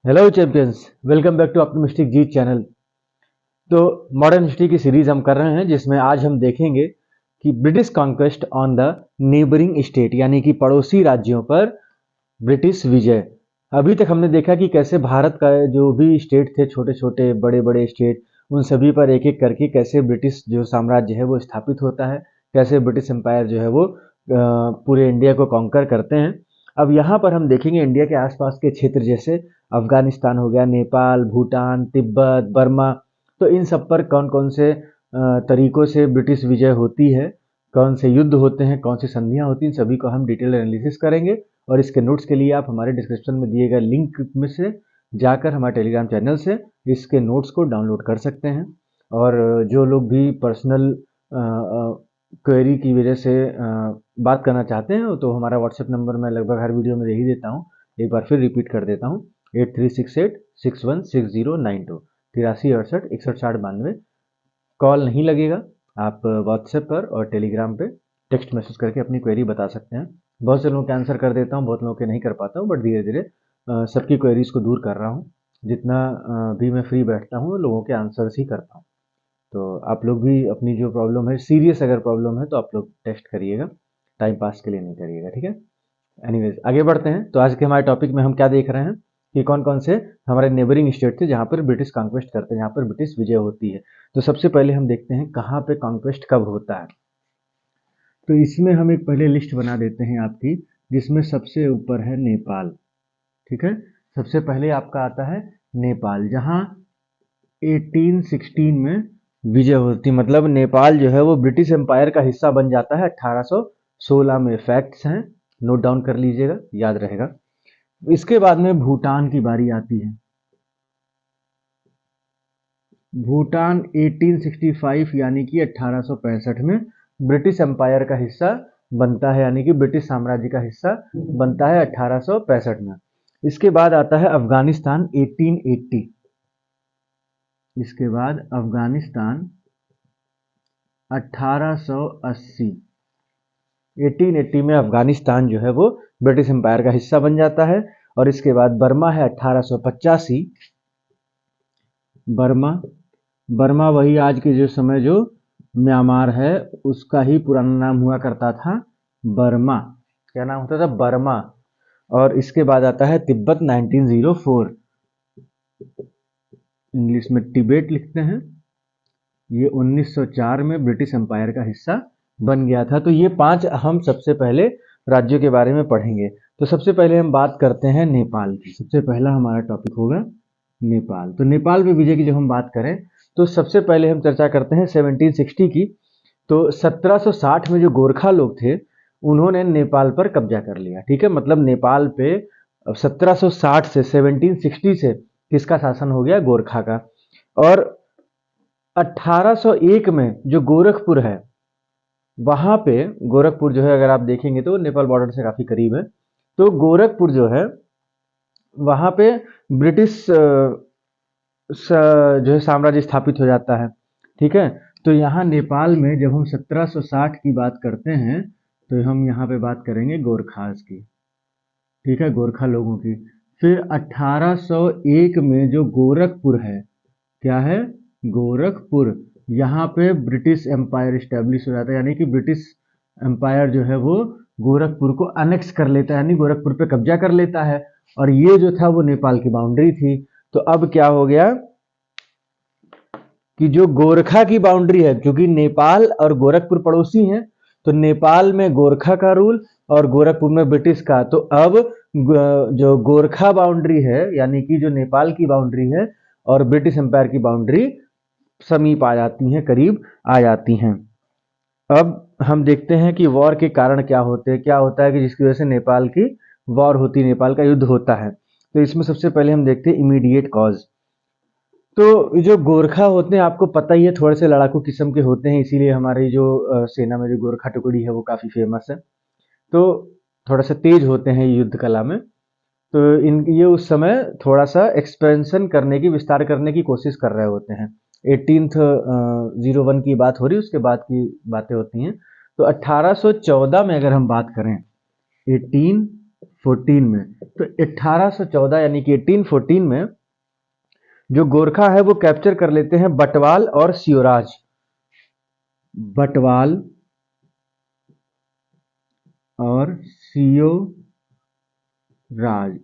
Hello champions, welcome back to optimistic G channel. तो modern history की series हम कर रहे हैं जिसमें आज हम देखेंगे कि British conquest on the neighbouring state यानी कि पड़ोसी राज्यों पर ब्रिटिश विजय। अभी तक हमने देखा कि कैसे भारत का जो भी स्टेट थे, छोटे छोटे बड़े बड़े स्टेट, उन सभी पर एक एक करके कैसे ब्रिटिश जो साम्राज्य है वो स्थापित होता है, कैसे ब्रिटिश एम्पायर जो है वो पूरे इंडिया को कॉन्कर करते हैं। अब यहाँ पर हम देखेंगे इंडिया के आसपास के क्षेत्र जैसे अफगानिस्तान हो गया, नेपाल, भूटान, तिब्बत, बर्मा। तो इन सब पर कौन कौन से तरीकों से ब्रिटिश विजय होती है, कौन से युद्ध होते हैं, कौन सी संधियां होती हैं, सभी को हम डिटेल एनालिसिस करेंगे। और इसके नोट्स के लिए आप हमारे डिस्क्रिप्शन में दिए गए लिंक में से जाकर हमारे टेलीग्राम चैनल से इसके नोट्स को डाउनलोड कर सकते हैं। और जो लोग भी पर्सनल क्वेरी की वजह से बात करना चाहते हैं तो हमारा व्हाट्सएप नंबर मैं लगभग हर वीडियो में दे ही देता हूँ। एक बार फिर रिपीट कर देता हूँ, 8368616092, 8368616092। कॉल नहीं लगेगा, आप व्हाट्सएप पर और टेलीग्राम पे टेक्स्ट मैसेज करके अपनी क्वेरी बता सकते हैं। बहुत से लोगों के आंसर कर देता हूँ, बहुत लोगों के नहीं कर पाता हूँ, बट धीरे धीरे सबकी क्वेरीज को दूर कर रहा हूँ। जितना भी मैं फ्री बैठता हूँ लोगों के आंसर्स ही करता हूँ। तो आप लोग भी अपनी जो प्रॉब्लम है, सीरियस अगर प्रॉब्लम है तो आप लोग टेस्ट करिएगा, टाइम पास के लिए नहीं करिएगा, ठीक है। एनीवेज आगे बढ़ते हैं। तो आज के हमारे टॉपिक में हम क्या देख रहे हैं कि कौन कौन से हमारे नेबरिंग स्टेट थे जहाँ पर ब्रिटिश कॉन्क्वेस्ट करते हैं, जहाँ पर ब्रिटिश विजय होती है। तो सबसे पहले हम देखते हैं कहाँ पे कॉन्क्वेस्ट कब होता है। तो इसमें हम एक पहले लिस्ट बना देते हैं आपकी, जिसमें सबसे ऊपर है नेपाल। ठीक है, सबसे पहले आपका आता है नेपाल, जहाँ 1816 में विजय होती, मतलब नेपाल जो है वो ब्रिटिश एम्पायर का हिस्सा बन जाता है 1816 में। फैक्ट्स हैं, नोट डाउन कर लीजिएगा, याद रहेगा। इसके बाद में भूटान की बारी आती है। भूटान 1865 यानी कि 1865 में ब्रिटिश एम्पायर का हिस्सा बनता है, यानी कि ब्रिटिश साम्राज्य का हिस्सा बनता है 1865 में। इसके बाद आता है अफगानिस्तान 1880। इसके बाद अफगानिस्तान 1880। 1880 में अफगानिस्तान जो है वो ब्रिटिश एम्पायर का हिस्सा बन जाता है। और इसके बाद बर्मा है 1885। बर्मा, बर्मा वही आज के जो समय जो म्यांमार है उसका ही पुराना नाम हुआ करता था बर्मा। क्या नाम होता था? बर्मा। और इसके बाद आता है तिब्बत 1904। इंग्लिश में तिबेट लिखते हैं। ये 1904 में ब्रिटिश एम्पायर का हिस्सा बन गया था। तो ये 5 हम सबसे पहले राज्यों के बारे में पढ़ेंगे। तो सबसे पहले हम बात करते हैं नेपाल की। सबसे पहला हमारा टॉपिक होगा नेपाल। तो नेपाल में विजय की जब हम बात करें तो सबसे पहले हम चर्चा करते हैं 1760 की। तो 1760 में जो गोरखा लोग थे उन्होंने नेपाल पर कब्जा कर लिया। ठीक है, मतलब नेपाल पे 1760 से 1760 से किसका शासन हो गया? गोरखा का। और 1801 में जो गोरखपुर है वहां पे, गोरखपुर जो है अगर आप देखेंगे तो नेपाल बॉर्डर से काफी करीब है। तो गोरखपुर जो है वहां पे ब्रिटिश जो है साम्राज्य स्थापित हो जाता है। ठीक है, तो यहाँ नेपाल में जब हम 1760 की बात करते हैं तो हम यहाँ पे बात करेंगे गोरखास की। ठीक है, गोरखा लोगों की। फिर 1801 में जो गोरखपुर है, क्या है? गोरखपुर। यहाँ पे ब्रिटिश एम्पायर स्टैब्लिश हो जाता है, यानी कि ब्रिटिश एम्पायर जो है वो गोरखपुर को अनेक्स कर लेता है, यानी गोरखपुर पे कब्जा कर लेता है। और ये जो था वो नेपाल की बाउंड्री थी। तो अब क्या हो गया कि जो गोरखा की बाउंड्री है, क्योंकि नेपाल और गोरखपुर पड़ोसी हैं, तो नेपाल में गोरखा का रूल और गोरखपुर में ब्रिटिश का। तो अब जो गोरखा बाउंड्री है, यानी कि जो नेपाल की बाउंड्री है और ब्रिटिश एम्पायर की बाउंड्री समीप आ जाती हैं, करीब आ जाती हैं। अब हम देखते हैं कि वॉर के कारण क्या होते हैं, क्या होता है कि जिसकी वजह से नेपाल की वॉर होती है, नेपाल का युद्ध होता है। तो इसमें सबसे पहले हम देखते हैं इमीडिएट कॉज। तो जो गोरखा होते हैं आपको पता ही है, थोड़े से लड़ाकू किस्म के होते हैं, इसीलिए हमारी जो सेना में जो गोरखा टुकड़ी है वो काफ़ी फेमस है। तो थोड़ा सा तेज होते हैं युद्ध कला में। तो ये उस समय थोड़ा सा एक्सपेंशन करने की, विस्तार करने की कोशिश कर रहे होते हैं। 1801 की बात हो रही है, उसके बाद की बातें होती हैं। तो 1814 में अगर हम बात करें, 1814 में। तो 1814 यानी कि 1814 में जो गोरखा है वो कैप्चर कर लेते हैं बटवाल और सियोराज। बटवाल और सियोराज,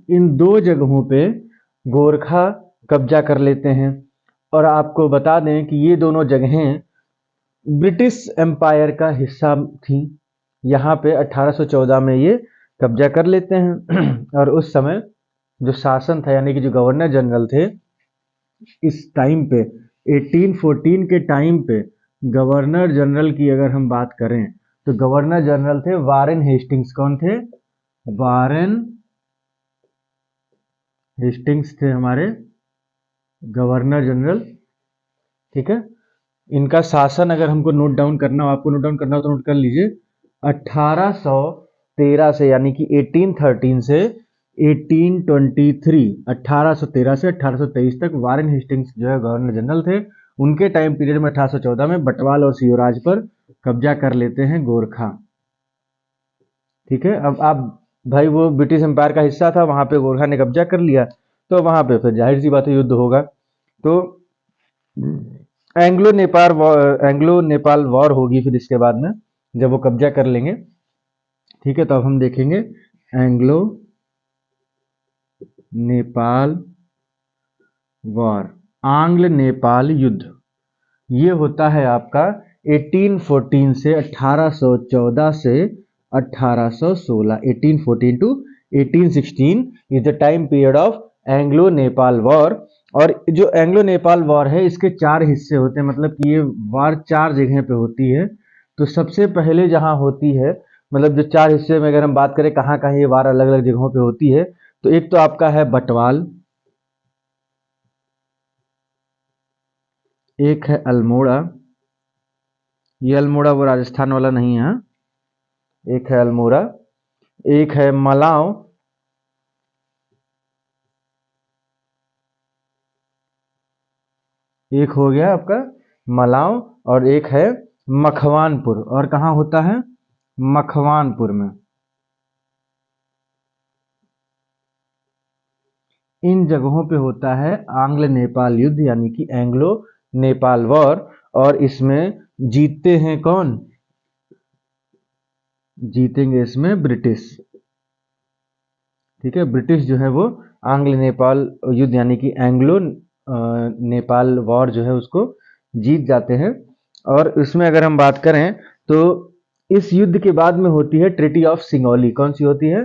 इन दो जगहों पे गोरखा कब्जा कर लेते हैं। और आपको बता दें कि ये दोनों जगहें ब्रिटिश एम्पायर का हिस्सा थी। यहाँ पे 1814 में ये कब्जा कर लेते हैं। और उस समय जो शासन था यानी कि जो गवर्नर जनरल थे इस टाइम पे 1814 के टाइम पे गवर्नर जनरल की अगर हम बात करें तो गवर्नर जनरल थे वारेन हेस्टिंग्स। कौन थे? वारेन हेस्टिंग्स थे हमारे गवर्नर जनरल। ठीक है, इनका शासन अगर हमको नोट डाउन करना हो, आपको नोट डाउन करना हो तो नोट कर लीजिए। 1813 से यानी कि 1813 से 1823, 1813 से 1823 तक वारेन हेस्टिंग्स जो है गवर्नर जनरल थे। उनके टाइम पीरियड में 1814 में बटवाल और सियोराज पर कब्जा कर लेते हैं गोरखा। ठीक है, अब आप भाई वो ब्रिटिश एम्पायर का हिस्सा था, वहां पे गोरखा ने कब्जा कर लिया तो वहां पे फिर जाहिर सी बात है युद्ध होगा। तो एंग्लो नेपाल वॉर होगी फिर इसके बाद में जब वो कब्जा कर लेंगे। ठीक है, तो अब हम देखेंगे एंग्लो नेपाल वॉर, आंग्ल नेपाल युद्ध। ये होता है आपका 1814 से 1814 से 1816। 1814 to 1816 is the time period of Anglo Nepal war. और जो एंग्लो नेपाल वॉर है इसके 4 हिस्से होते हैं, मतलब कि ये वार 4 जगह पे होती है। तो सबसे पहले जहां होती है, मतलब जो 4 हिस्से में अगर हम बात करें कहाँ कहाँ ये वार अलग अलग जगहों पे होती है, तो एक तो आपका है बटवाल, एक है अल्मोड़ा, ये अल्मोड़ा वो राजस्थान वाला नहीं है, एक है अल्मोड़ा, एक है मलाव, एक हो गया आपका मलाव, और एक है मखवानपुर। और कहाँ होता है? मखवानपुर में। इन जगहों पे होता है आंग्ल नेपाल युद्ध यानी कि एंग्लो नेपाल वॉर। और इसमें जीतते हैं कौन? जीतेंगे इसमें ब्रिटिश। ठीक है, ब्रिटिश जो है वो आंग्ल नेपाल युद्ध यानी कि एंग्लो नेपाल वॉर जो है उसको जीत जाते हैं। और इसमें अगर हम बात करें तो इस युद्ध के बाद में होती है ट्रीटी ऑफ सिंगौली। कौन सी होती है?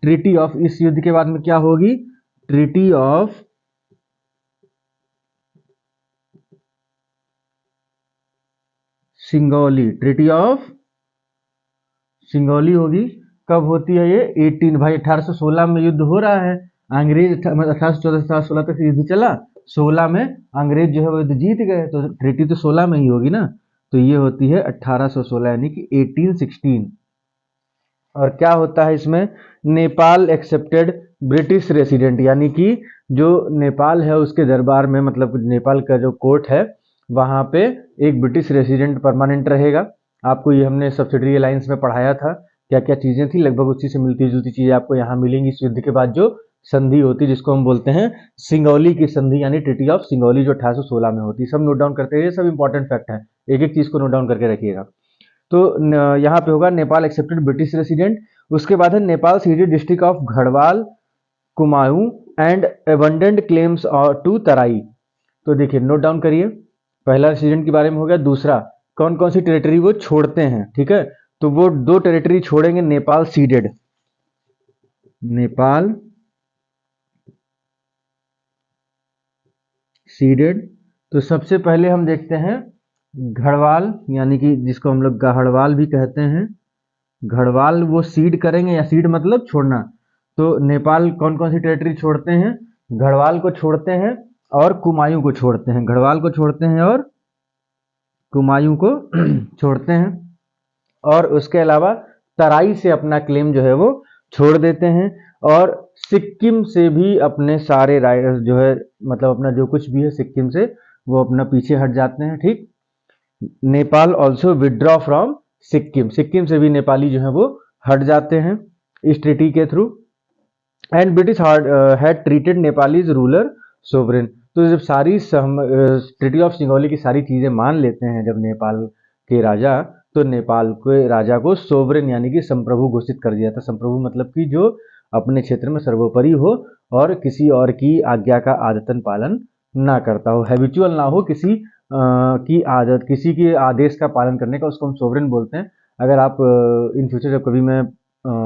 ट्रीटी ऑफ, इस युद्ध के बाद में क्या होगी? Treaty of Singauli. Treaty of Singauli होगी। कब होती है ये? 18 भाई 1816 में युद्ध हो रहा है। अंग्रेज 1814 से 1816 तक युद्ध चला, 16 में अंग्रेज जो है वो युद्ध जीत गए, तो ट्रीटी तो 16 में ही होगी ना। तो ये होती है 1816 यानी कि 1816। और क्या होता है इसमें? नेपाल एक्सेप्टेड ब्रिटिश रेसिडेंट, यानी कि जो नेपाल है उसके दरबार में, मतलब नेपाल का जो कोर्ट है वहां पे एक ब्रिटिश रेसिडेंट परमानेंट रहेगा। आपको ये हमने सब्सिडरी अलायंस में पढ़ाया था क्या क्या चीजें थी, लगभग उसी से मिलती जुलती चीजें आपको यहाँ मिलेंगी। इस युद्ध के बाद जो संधि होती है जिसको हम बोलते हैं सिंगौली की संधि यानी ट्रीटी ऑफ सिंगौली, जो 1816 में होती है। सब नोट डाउन करते हैं, ये सब इंपॉर्टेंट फैक्ट है, एक एक चीज को नोट डाउन करके रखिएगा। तो यहाँ पे होगा नेपाल एक्सेप्टेड ब्रिटिश रेसिडेंट। उसके बाद है Nepal ceded district of Garhwal, Kumaon and abundant claims to Terai. तो देखिए नोट डाउन करिए, पहला रेसिडेंट के बारे में हो गया। दूसरा, कौन कौन सी टेरिटरी वो छोड़ते हैं। ठीक है, तो वो 2 टेरिटरी छोड़ेंगे नेपाल सीडेड, नेपाल सीडेड। तो सबसे पहले हम देखते हैं गढ़वाल, यानी कि जिसको हम लोग गढ़वाल भी कहते हैं। गढ़वाल वो सीड करेंगे, या सीड मतलब छोड़ना। तो नेपाल कौन कौन सी टेरिटरी छोड़ते हैं? गढ़वाल को छोड़ते हैं और कुमायूं को छोड़ते हैं। गढ़वाल को छोड़ते हैं और कुमायूं को छोड़ते हैं। और उसके अलावा तराई से अपना क्लेम जो है वो छोड़ देते हैं। और सिक्किम से भी अपने सारे राइट्स जो है, मतलब अपना जो कुछ भी है सिक्किम से वो अपना पीछे हट जाते हैं। ठीक, Nepal also withdraw from Sikkim, Sikkim से भी नेपाली जो है वो हट जाते हैं इस ट्रीटी के through. And British had treated Nepalese ruler sovereign. तो जब सारी ट्रीटी ऑफ सिंगौली की सारी चीजें मान लेते हैं जब नेपाल के राजा, तो नेपाल के राजा को सोवरेन यानी कि संप्रभु घोषित कर दिया था। संप्रभु मतलब कि जो अपने क्षेत्र में सर्वोपरि हो और किसी और की आज्ञा का आदतन पालन ना करता हो, हैबिचुअल ना हो किसी की आदत, किसी के आदेश का पालन करने का, उसको हम सोवरेन बोलते हैं। अगर आप इन फ्यूचर जब कभी मैं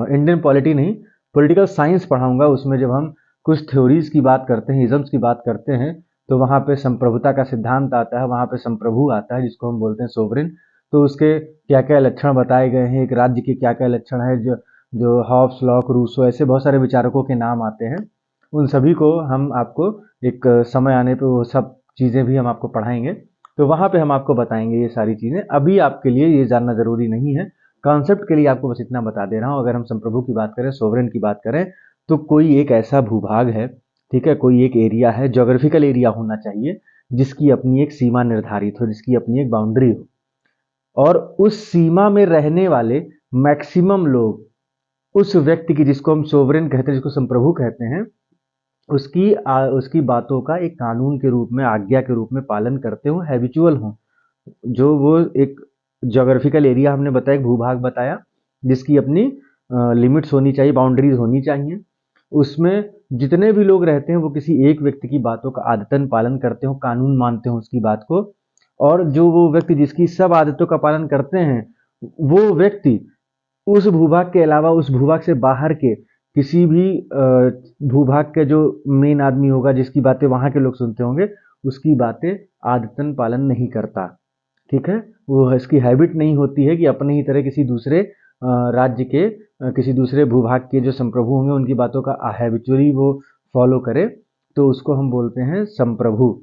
इंडियन पॉलिटी नहीं पॉलिटिकल साइंस पढ़ाऊंगा, उसमें जब हम कुछ थ्योरीज की बात करते हैं, इजम्स की बात करते हैं, तो वहाँ पे संप्रभुता का सिद्धांत आता है, वहाँ पे संप्रभु आता है जिसको हम बोलते हैं सोवरेन। तो उसके क्या क्या लक्षण बताए गए हैं, एक राज्य के क्या क्या लक्षण है, जो जो हॉब्स, लॉक, रूसो, ऐसे बहुत सारे विचारकों के नाम आते हैं। उन सभी को हम आपको एक समय आने पे वो सब चीज़ें भी हम आपको पढ़ाएंगे, तो वहाँ पे हम आपको बताएंगे ये सारी चीज़ें। अभी आपके लिए ये जानना ज़रूरी नहीं है, कॉन्सेप्ट के लिए आपको बस इतना बता दे रहा हूँ। अगर हम संप्रभु की बात करें, सोवरेन की बात करें, तो कोई एक ऐसा भूभाग है, ठीक है, कोई एक एरिया है, जोग्राफिकल एरिया होना चाहिए जिसकी अपनी एक सीमा निर्धारित हो, जिसकी अपनी एक बाउंड्री हो, और उस सीमा में रहने वाले मैक्सिमम लोग उस व्यक्ति की, जिसको हम सोवरेन कहते हैं, जिसको संप्रभु कहते हैं, उसकी बातों का एक कानून के रूप में, आज्ञा के रूप में पालन करते हो, हैबिचुअल हो। जो वो एक ज्योग्राफिकल एरिया हमने बताया, एक भूभाग बताया, जिसकी अपनी लिमिट्स होनी चाहिए, बाउंड्रीज होनी चाहिए, उसमें जितने भी लोग रहते हैं वो किसी एक व्यक्ति की बातों का आदतन पालन करते हो, कानून मानते हो उसकी बात को। और जो वो व्यक्ति जिसकी सब आदतों का पालन करते हैं, वो व्यक्ति उस भूभाग के अलावा, उस भूभाग से बाहर के किसी भी भूभाग के जो मेन आदमी होगा, जिसकी बातें वहां के लोग सुनते होंगे, उसकी बातें आदतन पालन नहीं करता। ठीक है, वो इसकी हैबिट नहीं होती है कि अपने ही तरह किसी दूसरे राज्य के, किसी दूसरे भूभाग के जो संप्रभु होंगे उनकी बातों का हैबिचुअली वो फॉलो करे, तो उसको हम बोलते हैं संप्रभु।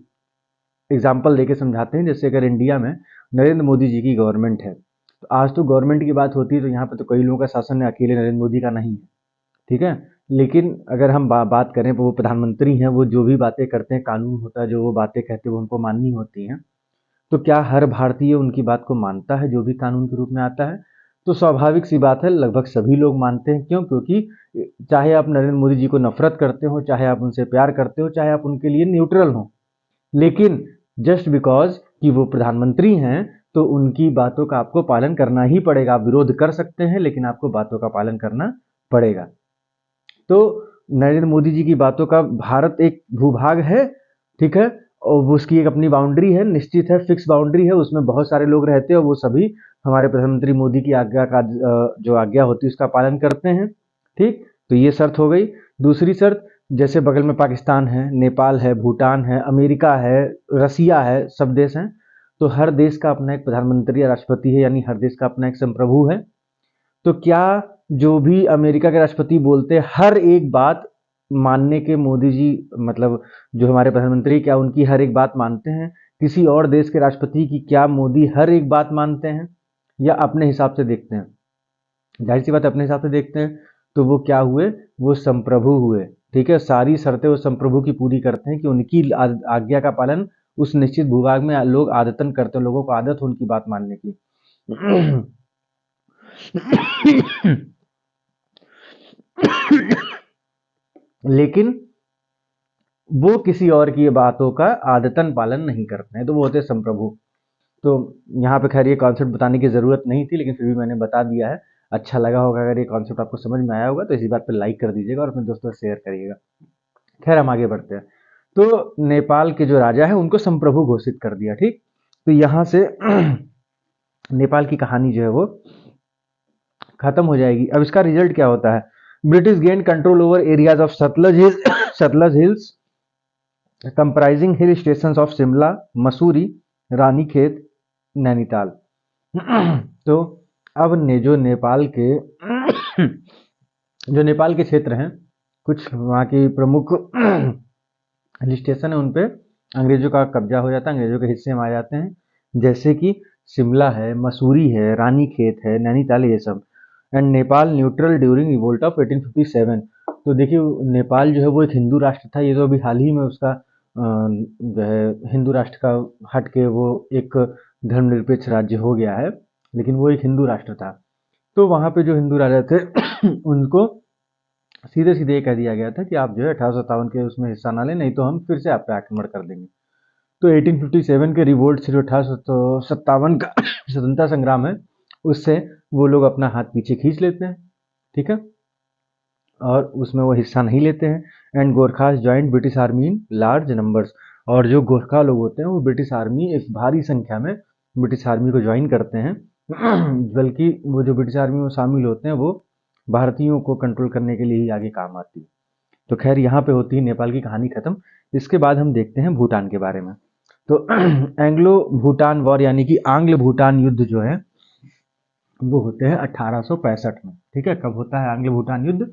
एग्जाम्पल देके समझाते हैं, जैसे अगर इंडिया में नरेंद्र मोदी जी की गवर्नमेंट है, तो आज तो गवर्नमेंट की बात होती है, तो यहाँ पे तो कई लोगों का शासन है, अकेले नरेंद्र मोदी का नहीं है, ठीक है। लेकिन अगर हम बात करें, तो वो प्रधानमंत्री हैं, वो जो भी बातें करते हैं, कानून होता है, जो वो बातें कहते हैं वो उनको माननी होती हैं। तो क्या हर भारतीय उनकी बात को मानता है जो भी कानून के रूप में आता है? तो स्वाभाविक सी बात है, लगभग सभी लोग मानते हैं। क्यों? क्योंकि चाहे आप नरेंद्र मोदी जी को नफरत करते हो, चाहे आप उनसे प्यार करते हो, चाहे आप उनके लिए न्यूट्रल हो, लेकिन जस्ट बिकॉज कि वो प्रधानमंत्री हैं, तो उनकी बातों का आपको पालन करना ही पड़ेगा। आप विरोध कर सकते हैं, लेकिन आपको बातों का पालन करना पड़ेगा। तो नरेंद्र मोदी जी की बातों का, भारत एक भूभाग है, ठीक है, और वो उसकी एक अपनी बाउंड्री है, निश्चित है, फिक्स बाउंड्री है, उसमें बहुत सारे लोग रहते हैं और वो सभी हमारे प्रधानमंत्री मोदी की आज्ञा का, जो आज्ञा होती है उसका पालन करते हैं। ठीक, तो ये शर्त हो गई। दूसरी शर्त, जैसे बगल में पाकिस्तान है, नेपाल है, भूटान है, अमेरिका है, रसिया है, सब देश हैं, तो हर देश का अपना एक प्रधानमंत्री या राष्ट्रपति है, यानी हर देश का अपना एक संप्रभु है। तो क्या जो भी अमेरिका के राष्ट्रपति बोलते हैं, हर एक बात मानने के मोदी जी, मतलब जो हमारे प्रधानमंत्री, क्या उनकी हर एक बात मानते हैं? किसी और देश के राष्ट्रपति की क्या मोदी हर एक बात मानते हैं, या अपने हिसाब से देखते हैं? जाहिर सी बात, अपने हिसाब से देखते हैं, तो वो क्या हुए? वो संप्रभु हुए। ठीक है, सारी शर्तें वो संप्रभु की पूरी करते हैं कि उनकी आज्ञा का पालन उस निश्चित भूभाग में लोग आदतन करते हैं, लोगों को आदत हो उनकी बात मानने की। लेकिन वो किसी और की बातों का आदतन पालन नहीं करते हैं, तो वो होते हैं संप्रभु। तो यहाँ पे खैर ये कॉन्सेप्ट बताने की ज़रूरत नहीं थी, लेकिन फिर भी मैंने बता दिया है। अच्छा लगा होगा, अगर ये कॉन्सेप्ट आपको समझ में आया होगा तो इसी बात पे लाइक कर दीजिएगा और अपने दोस्तों से शेयर करिएगा। खैर, हम आगे बढ़ते हैं। तो नेपाल के जो राजा है उनको संप्रभु घोषित कर दिया। ठीक, तो यहाँ से नेपाल की कहानी जो है वो खत्म हो जाएगी। अब इसका रिजल्ट क्या होता है? British gain control over areas of Sutlej hills, Sutlej hills comprising hill stations of Shimla, Mussoorie, Ranikhet, Nainital. तो अब जो नेपाल के जो नेपाल के क्षेत्र हैं, कुछ वहाँ की प्रमुख हिल स्टेशन है, उन पे अंग्रेजों का कब्जा हो जाता है, अंग्रेजों के हिस्से में आ जाते हैं, जैसे कि शिमला है, मसूरी है, रानीखेत है, नैनीताल, ये सब। And Nepal neutral during revolt of 1857। तो देखिए, नेपाल जो है वो एक हिंदू राष्ट्र था, ये तो अभी हाल ही में उसका जो है हिंदू राष्ट्र का हट के वो एक धर्मनिरपेक्ष राज्य हो गया है, लेकिन वो एक हिंदू राष्ट्र था। तो वहाँ पे जो हिंदू राजा थे उनको सीधे सीधे ये कह दिया गया था कि आप जो है 1857 के उसमें हिस्सा ना लें, नहीं तो हम फिर से आप पे आक्रमण कर देंगे। तो 1857 के रिवोल्ट से जो 1857 का स्वतंत्रता संग्राम है, उससे वो लोग अपना हाथ पीछे खींच लेते हैं, ठीक है, और उसमें वो हिस्सा नहीं लेते हैं। And Gorkhas joint British army in large numbers, और जो गोरखा लोग होते हैं वो ब्रिटिश आर्मी एक भारी संख्या में ब्रिटिश आर्मी को ज्वाइन करते हैं। बल्कि वो जो ब्रिटिश आर्मी में शामिल होते हैं वो भारतीयों को कंट्रोल करने के लिए ही आगे काम आती है। तो खैर यहाँ पे होती है नेपाल की कहानी खत्म। इसके बाद हम देखते हैं भूटान के बारे में। तो एंग्लो भूटान वॉर यानी कि आंग्ल भूटान युद्ध जो है वो होते हैं 1865 में, ठीक है। कब होता है आंग्ल भूटान युद्ध?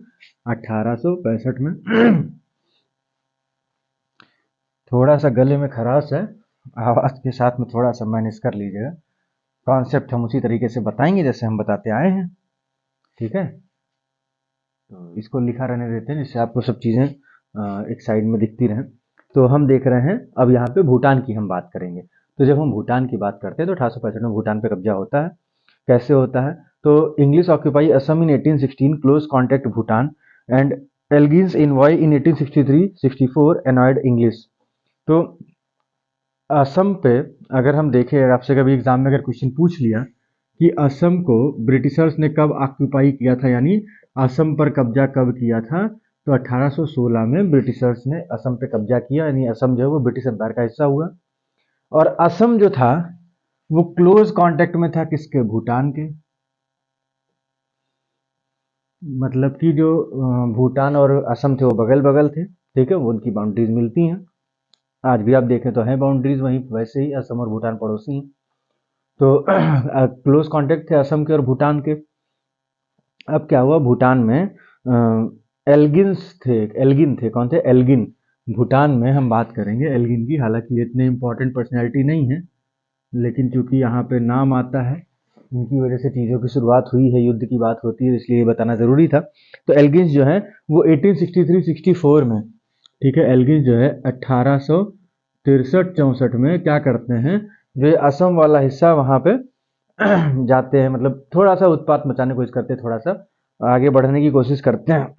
1865 में। थोड़ा सा गले में खराश है, आवाज के साथ में थोड़ा सा मैनेज कर लीजिएगा। कॉन्सेप्ट हम उसी तरीके से बताएंगे जैसे हम बताते आए हैं, ठीक है। तो इसको लिखा रहने देते हैं जिससे आपको सब चीज़ें एक साइड में दिखती रहें। तो हम देख रहे हैं अब यहाँ पे भूटान की हम बात करेंगे। तो जब हम भूटान की बात करते हैं तो 1865 में भूटान पे कब्जा होता है। कैसे होता है? तो English occupy Assam in 1816, close contact Bhutan, and Elgin's envoy in 1863-64 annoyed English. तो असम पे अगर हम देखें, अगर आपसे कभी एग्जाम में अगर क्वेश्चन पूछ लिया कि असम को ब्रिटिशर्स ने कब ऑक्यूपाई किया था, यानी असम पर कब्जा कब किया था, तो 1816 में ब्रिटिशर्स ने असम पे कब्जा किया, यानी असम जो है वो ब्रिटिश एम्पायर का हिस्सा हुआ। और असम जो था वो क्लोज कांटेक्ट में था किसके? भूटान के। मतलब कि जो भूटान और असम थे वो बगल बगल थे, ठीक है, वो उनकी बाउंड्रीज मिलती हैं। आज भी आप देखें तो है बाउंड्रीज वहीं, वैसे ही असम और भूटान पड़ोसी हैं। तो क्लोज कांटेक्ट थे असम के और भूटान के। अब क्या हुआ, भूटान में एल्गिन्स थे, एल्गिन थे। कौन थे? एल्गिन। भूटान में हम बात करेंगे एल्गिन की, हालांकि ये इतने इंपॉर्टेंट पर्सनैलिटी नहीं है, लेकिन चूंकि यहाँ पे नाम आता है, इनकी वजह से चीज़ों की शुरुआत हुई है, युद्ध की बात होती है, इसलिए ये बताना ज़रूरी था। तो एल्गिन्स जो है वो 1863-64 में, ठीक है, एल्गिन्स जो है 1863-64 में क्या करते हैं, जो ये असम वाला हिस्सा वहाँ पे जाते हैं, मतलब थोड़ा सा उत्पात मचाने की कोशिश करते हैं, थोड़ा सा आगे बढ़ने की कोशिश करते हैं।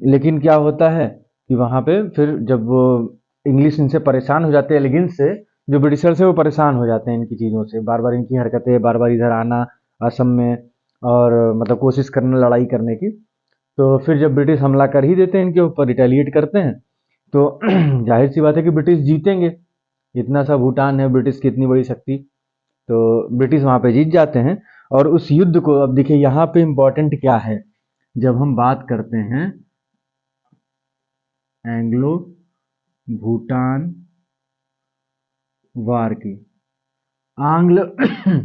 लेकिन क्या होता है कि वहां पे फिर जब वो इंग्लिश इनसे परेशान हो जाते हैं, एलिगेंस से, जो ब्रिटिशर से वो परेशान हो जाते हैं इनकी चीज़ों से, बार बार इनकी हरकतें, बार बार इधर आना असम में, और मतलब कोशिश करना लड़ाई करने की। तो फिर जब ब्रिटिश हमला कर ही देते हैं इनके ऊपर, रिटेलिएट करते हैं, तो जाहिर सी बात है कि ब्रिटिश जीतेंगे। इतना सा भूटान है, ब्रिटिश की इतनी बड़ी शक्ति, तो ब्रिटिश वहां पे जीत जाते हैं। और उस युद्ध को, अब देखिए यहाँ पे इंपॉर्टेंट क्या है, जब हम बात करते हैं एंग्लो भूटान वार की, आंग्ल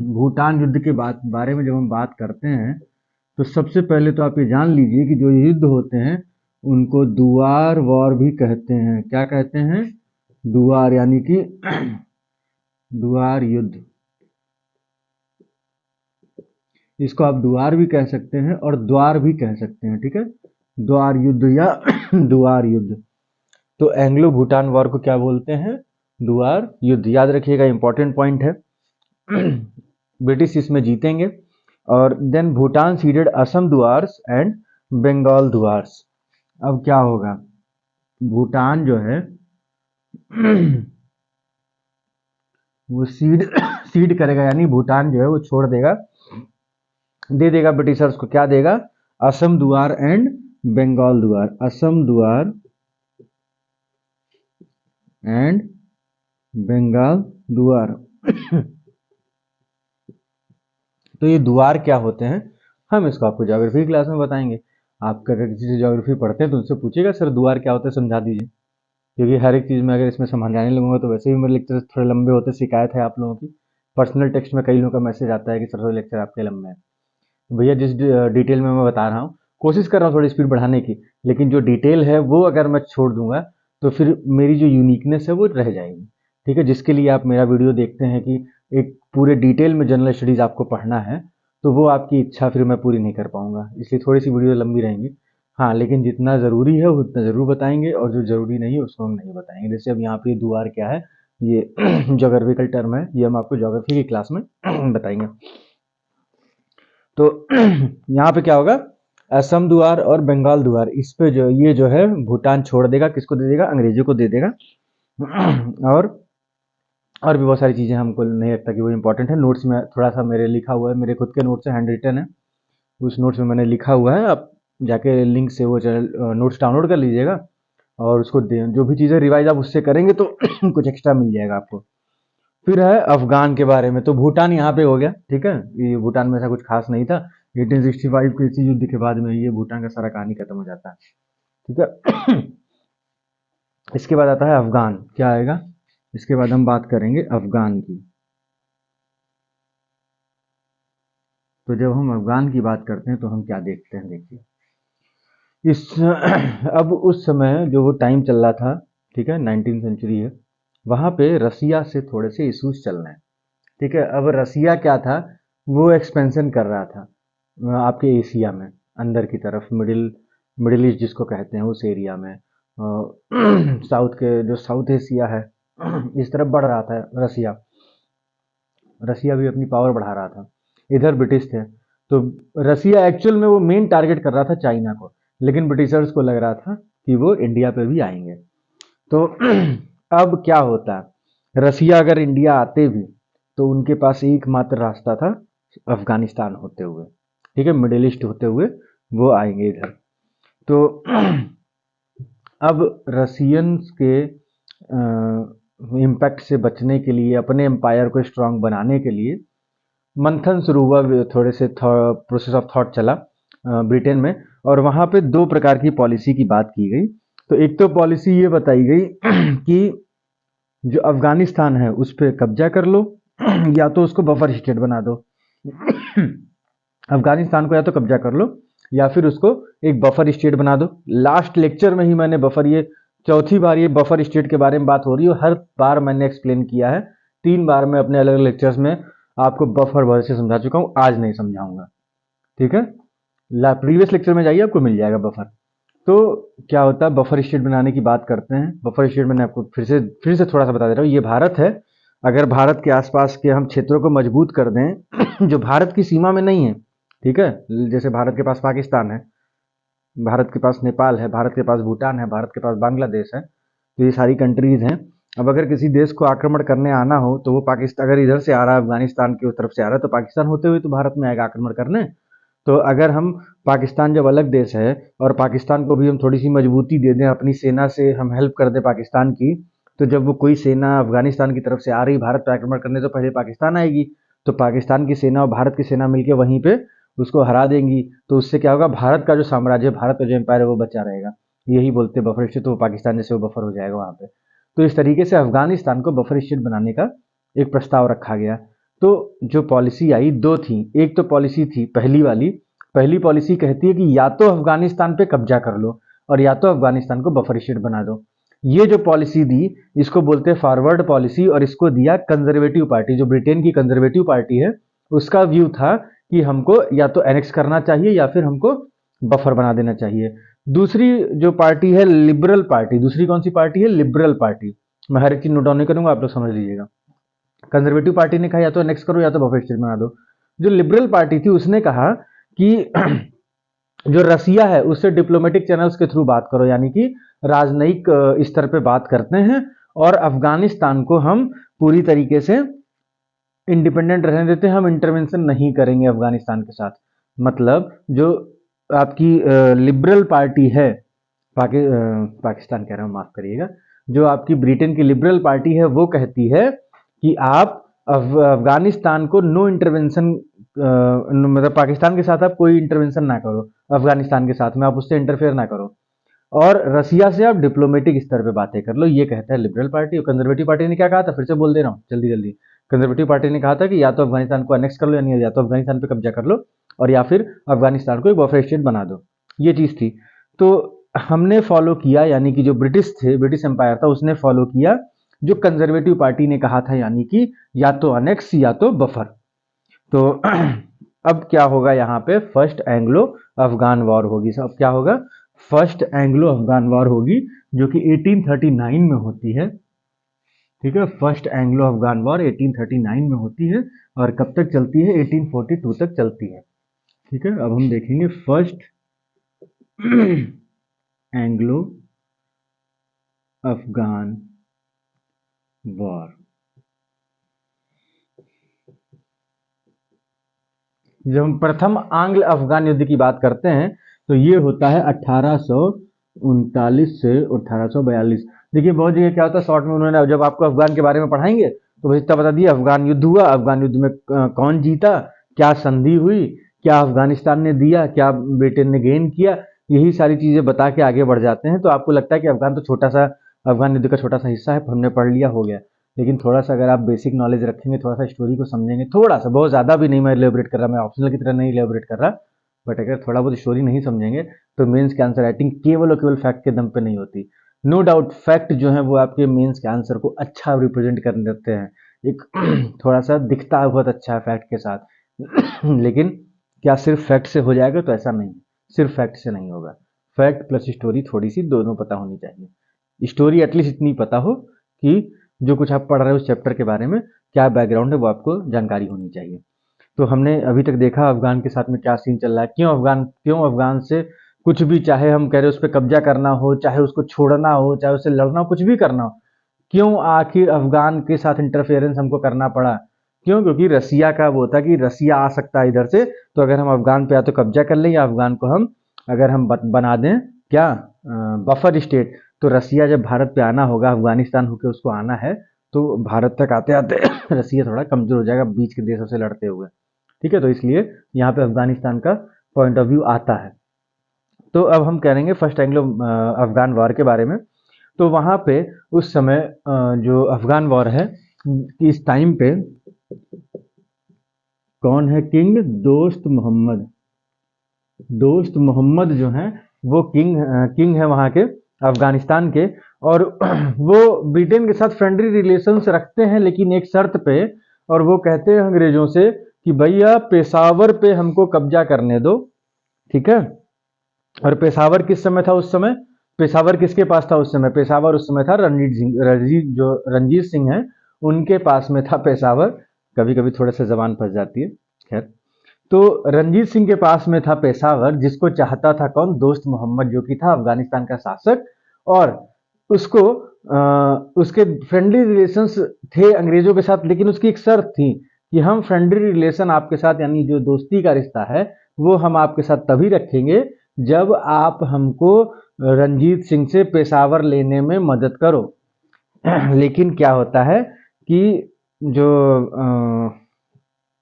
भूटान युद्ध के बारे में जब हम बात करते हैं, तो सबसे पहले तो आप ये जान लीजिए कि जो युद्ध होते हैं उनको दुआर वॉर भी कहते हैं। क्या कहते हैं? दुआर, यानी कि दुआर युद्ध। इसको आप दुआर भी कह सकते हैं और द्वार भी कह सकते हैं, ठीक है, द्वार युद्ध या दुआर युद्ध। तो एंग्लो भूटान वॉर को क्या बोलते हैं? दुआर युद्ध। याद रखिएगा, इंपॉर्टेंट पॉइंट है। ब्रिटिश इसमें जीतेंगे। और then Bhutan ceded Assam Duars and Bengal Duars. अब क्या होगा, भूटान जो है वो सीड करेगा, यानी भूटान जो है वो छोड़ देगा, दे देगा ब्रिटिशर्स को। क्या देगा? असम दुआर एंड बंगाल दुआर। असम दुआर एंड बंगाल दुआर। तो ये दुआर क्या होते हैं, हम इसको आपको ज्योग्राफी क्लास में बताएंगे। आप अगर किसी से ज्योग्राफी पढ़ते हैं तो उनसे पूछिएगा सर दुआर क्या होता है, समझा दीजिए। क्योंकि हर एक चीज़ में अगर इसमें समझाने लगूंगा तो वैसे भी मेरे लेक्चर थोड़े लंबे होते, शिकायत है आप लोगों की। पर्सनल टेक्स्ट में कई लोगों का मैसेज आता है कि सर लेक्चर आपके लंबे हैं। भैया जिस डिटेल में मैं बता रहा हूँ, कोशिश कर रहा हूँ थोड़ी स्पीड बढ़ाने की, लेकिन जो डिटेल है वो अगर मैं छोड़ दूंगा तो फिर मेरी जो यूनिकनेस है वो रह जाएगी, ठीक है। जिसके लिए आप मेरा वीडियो देखते हैं कि एक पूरे डिटेल में जनरल स्टडीज आपको पढ़ना है, तो वो आपकी इच्छा फिर मैं पूरी नहीं कर पाऊंगा, इसलिए थोड़ी सी वीडियो लंबी रहेंगी। हाँ, लेकिन जितना ज़रूरी है उतना ज़रूर बताएंगे, और जो ज़रूरी नहीं है उसको हम नहीं बताएंगे। जैसे अब यहाँ पे दुआर क्या है, ये जोग्राफिकल टर्म है, ये हम आपको जोग्राफी की क्लास में बताएंगे। तो यहाँ पे क्या होगा, असम दुआर और बंगाल दुआर, इस पे जो ये जो है भूटान छोड़ देगा, किसको दे देगा, अंग्रेजों को दे देगा। और भी बहुत सारी चीज़ें हमको नहीं लगता कि वो इम्पोर्टेंट है। नोट्स में थोड़ा सा मेरे लिखा हुआ है, मेरे खुद के नोट्स है, हैंड रिटन है, उस नोट्स में मैंने लिखा हुआ है। आप जाके लिंक से वो नोट्स डाउनलोड कर लीजिएगा और उसको जो भी चीज़ें रिवाइज आप उससे करेंगे तो कुछ एक्स्ट्रा मिल जाएगा आपको। फिर है अफगान के बारे में, तो भूटान यहाँ पे हो गया, ठीक है। ये भूटान में ऐसा कुछ खास नहीं था। 1865 के इसी युद्ध के बाद में ये भूटान का सारा कहानी खत्म हो जाता है, ठीक है। इसके बाद आता है अफगान, क्या आएगा, इसके बाद हम बात करेंगे अफगान की। तो जब हम अफगान की बात करते हैं तो हम क्या देखते हैं, देखिए इस अब उस समय जो वो टाइम चल रहा था, ठीक है, 19वीं सेंचुरी है, वहाँ पे रसिया से थोड़े से इश्यूज चल रहे हैं, ठीक है। अब रसिया क्या था, वो एक्सपेंशन कर रहा था आपके एशिया में, अंदर की तरफ, मिडिल मिडिल ईस्ट जिसको कहते हैं, उस एरिया में साउथ के जो साउथ एशिया है इस तरफ बढ़ रहा था रसिया। रसिया भी अपनी पावर बढ़ा रहा था, इधर ब्रिटिश थे। तो रसिया एक्चुअल में वो मेन टारगेट कर रहा था चाइना को, लेकिन ब्रिटिशर्स को लग रहा था कि वो इंडिया पे भी आएंगे। तो अब क्या होता, रसिया अगर इंडिया आते भी तो उनके पास एकमात्र रास्ता था अफगानिस्तान होते हुए, ठीक है, मिडिल ईस्ट होते हुए वो आएंगे इधर। तो अब रसियंस के इम्पैक्ट से बचने के लिए, अपने एम्पायर को स्ट्रांग बनाने के लिए मंथन शुरू हुआ, थोड़े से प्रोसेस ऑफ थॉट चला ब्रिटेन में, और वहाँ पे दो प्रकार की पॉलिसी की बात की गई। तो एक तो पॉलिसी ये बताई गई कि जो अफगानिस्तान है उस पर कब्जा कर लो या तो उसको बफर स्टेट बना दो। अफगानिस्तान को या तो कब्जा कर लो या फिर उसको एक बफर स्टेट बना दो। लास्ट लेक्चर में ही मैंने बफर, ये चौथी बार ये बफर स्टेट के बारे में बात हो रही है, हर बार मैंने एक्सप्लेन किया है, 3 बार मैं अपने अलग अलग लेक्चर्स में आपको बफर वर्ड से समझा चुका हूं, आज नहीं समझाऊंगा, ठीक है। प्रीवियस लेक्चर में जाइए, आपको मिल जाएगा बफर। तो क्या होता है, बफर स्टेट बनाने की बात करते हैं। बफर स्टेट मैंने आपको फिर से थोड़ा सा बता दे रहा हूँ, ये भारत है। अगर भारत के आसपास के हम क्षेत्रों को मजबूत कर दें जो भारत की सीमा में नहीं है, ठीक है, जैसे भारत के पास पाकिस्तान है, भारत के पास नेपाल है, भारत के पास भूटान है, भारत के पास बांग्लादेश है, तो ये सारी कंट्रीज हैं। अब अगर किसी देश को आक्रमण करने आना हो तो वो पाकिस्तान, अगर इधर से आ रहा है, अफगानिस्तान की तरफ से आ रहा है, तो पाकिस्तान होते हुए तो भारत में आएगा आक्रमण करने। तो अगर हम, पाकिस्तान जब अलग देश है और पाकिस्तान को भी हम थोड़ी सी मजबूती दे दें, अपनी सेना से हम हेल्प कर दें पाकिस्तान की, तो जब वो कोई सेना अफगानिस्तान की तरफ से आ रही भारत पर आक्रमण करने, तो पहले पाकिस्तान आएगी, तो पाकिस्तान की सेना और भारत की सेना मिलकर वहीं पे उसको हरा देंगी। तो उससे क्या होगा, भारत का जो साम्राज्य, भारत का जो एम्पायर है वो बचा रहेगा। यही बोलते हैं बफर स्टेट, तो पाकिस्तान जैसे वो बफर हो जाएगा वहाँ पे। तो इस तरीके से अफगानिस्तान को बफर स्टेट बनाने का एक प्रस्ताव रखा गया। तो जो पॉलिसी आई, दो थी। एक तो पॉलिसी थी पहली पॉलिसी कहती है कि या तो अफगानिस्तान पे कब्जा कर लो और या तो अफगानिस्तान को बफर स्टेट बना दो। ये जो पॉलिसी दी, इसको बोलते हैं फॉरवर्ड पॉलिसी, और इसको दिया कंजर्वेटिव पार्टी, जो ब्रिटेन की कंजर्वेटिव पार्टी है, उसका व्यू था कि हमको या तो एनेक्स करना चाहिए या फिर हमको बफर बना देना चाहिए। दूसरी जो पार्टी है लिबरल पार्टी, दूसरी कौन सी पार्टी है, लिबरल पार्टी। मैं हर एक चीज नोट डाउन नहीं करूंगा, आप लोग समझ लीजिएगा। कंजर्वेटिव पार्टी ने कहा या तो एनेक्स करो या तो बफर स्टेट बना दो। जो लिबरल पार्टी थी उसने कहा कि जो रसिया है उससे डिप्लोमेटिक चैनल्स के थ्रू बात करो, यानी कि राजनयिक स्तर पे बात करते हैं, और अफगानिस्तान को हम पूरी तरीके से इंडिपेंडेंट रहने देते हैं, हम इंटरवेंशन नहीं करेंगे अफगानिस्तान के साथ। मतलब जो आपकी लिबरल पार्टी है, पाकिस्तान कह रहा हूँ, माफ करिएगा, जो आपकी ब्रिटेन की लिबरल पार्टी है वो कहती है कि आप अफगानिस्तान को नो इंटरवेंशन, मतलब पाकिस्तान के साथ आप कोई इंटरवेंशन ना करो, अफगानिस्तान के साथ में आप उससे इंटरफेयर ना करो, और रसिया से आप डिप्लोमेटिक स्तर पे बातें कर लो। ये कहता है लिबरल पार्टी। और कंजर्वेटिव पार्टी ने क्या कहा था, फिर से बोल दे रहा हूँ जल्दी जल्दी। कंजर्वेटिव पार्टी ने कहा था कि या तो अफगानिस्तान को अनेक्स कर लो, यानी या तो अफगानिस्तान पे कब्जा कर लो, और या फिर अफगानिस्तान को एक बफर स्टेट बना दो। ये चीज थी। तो हमने फॉलो किया, यानी कि जो ब्रिटिश थे, ब्रिटिश एम्पायर था, उसने फॉलो किया जो कंजर्वेटिव पार्टी ने कहा था, यानी कि या तो अनेक्स या तो बफर। तो अब क्या होगा, यहाँ पे फर्स्ट एंग्लो अफगान वॉर होगी। अब क्या होगा, फर्स्ट एंग्लो अफगान वॉर होगी, जो कि 1839 में होती है, ठीक है। फर्स्ट एंग्लो अफगान वॉर 1839 में होती है, और कब तक चलती है, 1842 तक चलती है, ठीक है। अब हम देखेंगे फर्स्ट एंग्लो अफगान वॉर। जब हम प्रथम आंग्ल अफगान युद्ध की बात करते हैं तो ये होता है 1839 से 1842। देखिए बहुत जगह क्या होता है शॉर्ट में उन्होंने जब आपको अफगान के बारे में पढ़ाएंगे तो बस इतना बता दिया अफगान युद्ध हुआ, अफगान युद्ध में कौन जीता, क्या संधि हुई, क्या अफगानिस्तान ने दिया, क्या ब्रिटेन ने गेन किया, यही सारी चीजें बता के आगे बढ़ जाते हैं। तो आपको लगता है कि अफगान तो छोटा सा, अफगान युद्ध का छोटा सा हिस्सा है, हमने पढ़ लिया, हो गया। लेकिन थोड़ा सा अगर आप बेसिक नॉलेज रखेंगे, थोड़ा सा स्टोरी को समझेंगे, थोड़ा सा, बहुत ज़्यादा भी नहीं मैं इलेबोरेट कर रहा, मैं ऑप्शनल की तरह नहीं इलेबोरेट कर रहा, बट अगर थोड़ा बहुत स्टोरी नहीं समझेंगे तो मेंस के आंसर राइटिंग केवल और केवल फैक्ट के दम पे नहीं होती। नो डाउट फैक्ट जो है वो आपके मेंस के आंसर को अच्छा रिप्रेजेंट कर देते हैं, एक थोड़ा सा दिखता है बहुत अच्छा है फैक्ट के साथ लेकिन क्या सिर्फ फैक्ट से हो जाएगा? तो ऐसा नहीं, सिर्फ फैक्ट से नहीं होगा। फैक्ट प्लस स्टोरी थोड़ी सी दोनों पता होनी चाहिए। स्टोरी एटलीस्ट इतनी पता हो कि जो कुछ आप पढ़ रहे हो उस चैप्टर के बारे में क्या बैकग्राउंड है वो आपको जानकारी होनी चाहिए। तो हमने अभी तक देखा अफगान के साथ में क्या सीन चल रहा है, क्यों अफगान से कुछ भी, चाहे हम कह रहे उस पर कब्जा करना हो, चाहे उसको छोड़ना हो, चाहे उससे लड़ना हो, कुछ भी करना हो, क्यों आखिर अफगान के साथ इंटरफेरेंस हमको करना पड़ा? क्यों? क्योंकि रसिया का वो था कि रसिया आ सकता है इधर से, तो अगर हम अफगान पे या तो कब्जा कर लें या अफगान को हम अगर हम बना दें क्या बफर स्टेट, तो रसिया जब भारत पे आना होगा, अफगानिस्तान होकर उसको आना है, तो भारत तक आते आते रसिया थोड़ा कमजोर हो जाएगा बीच के देशों से लड़ते हुए। ठीक है, तो इसलिए यहाँ पे अफगानिस्तान का पॉइंट ऑफ व्यू आता है। तो अब हम करेंगे फर्स्ट एंग्लो अफगान वॉर के बारे में। तो वहाँ पे उस समय जो अफगान वॉर है, इस टाइम पे कौन है किंग? दोस्त मोहम्मद। दोस्त मोहम्मद जो है वो किंग है वहाँ के अफगानिस्तान के, और वो ब्रिटेन के साथ फ्रेंडली रिलेशंस रखते हैं लेकिन एक शर्त पे, और वो कहते हैं अंग्रेजों से कि भैया पेशावर पे हमको कब्जा करने दो। ठीक है, और पेशावर किस समय था उस समय? पेशावर किसके पास था उस समय? पेशावर उस समय था रंजीत सिंह है उनके पास में था पेशावर। कभी कभी थोड़ा सा जबान फंस जाती है, खैर। तो रंजीत सिंह के पास में था पेशावर, जिसको चाहता था कौन? दोस्त मोहम्मद, जो कि था अफगानिस्तान का शासक, और उसको उसके फ्रेंडली रिलेशंस थे अंग्रेजों के साथ, लेकिन उसकी एक शर्त थी कि हम फ्रेंडली रिलेशन आपके साथ, यानी जो दोस्ती का रिश्ता है वो हम आपके साथ तभी रखेंगे जब आप हमको रंजीत सिंह से पेशावर लेने में मदद करो। लेकिन क्या होता है कि जो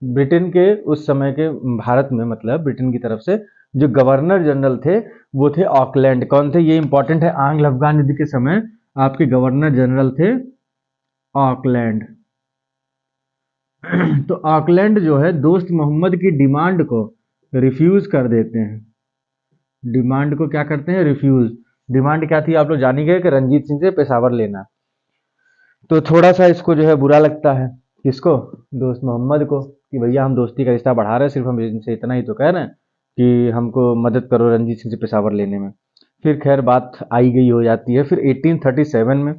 ब्रिटेन के उस समय के भारत में, मतलब ब्रिटेन की तरफ से जो गवर्नर जनरल थे वो थे ऑकलैंड। कौन थे? ये इंपॉर्टेंट है, आंग्ल अफगान युद्ध के समय आपके गवर्नर जनरल थे ऑकलैंड। तो ऑकलैंड जो है दोस्त मोहम्मद की डिमांड को रिफ्यूज कर देते हैं। डिमांड को क्या करते हैं? रिफ्यूज। डिमांड क्या थी आप लोग जान ही गए कि रंजीत सिंह से पेशावर लेना। तो थोड़ा सा इसको जो है बुरा लगता है, किसको? दोस्त मोहम्मद को, कि भैया हम दोस्ती का रिश्ता बढ़ा रहे हैं, सिर्फ हम इनसे इतना ही तो कह रहे हैं कि हमको मदद करो रंजीत सिंह से पेशावर लेने में। फिर खैर बात आई गई हो जाती है। फिर 1837 में,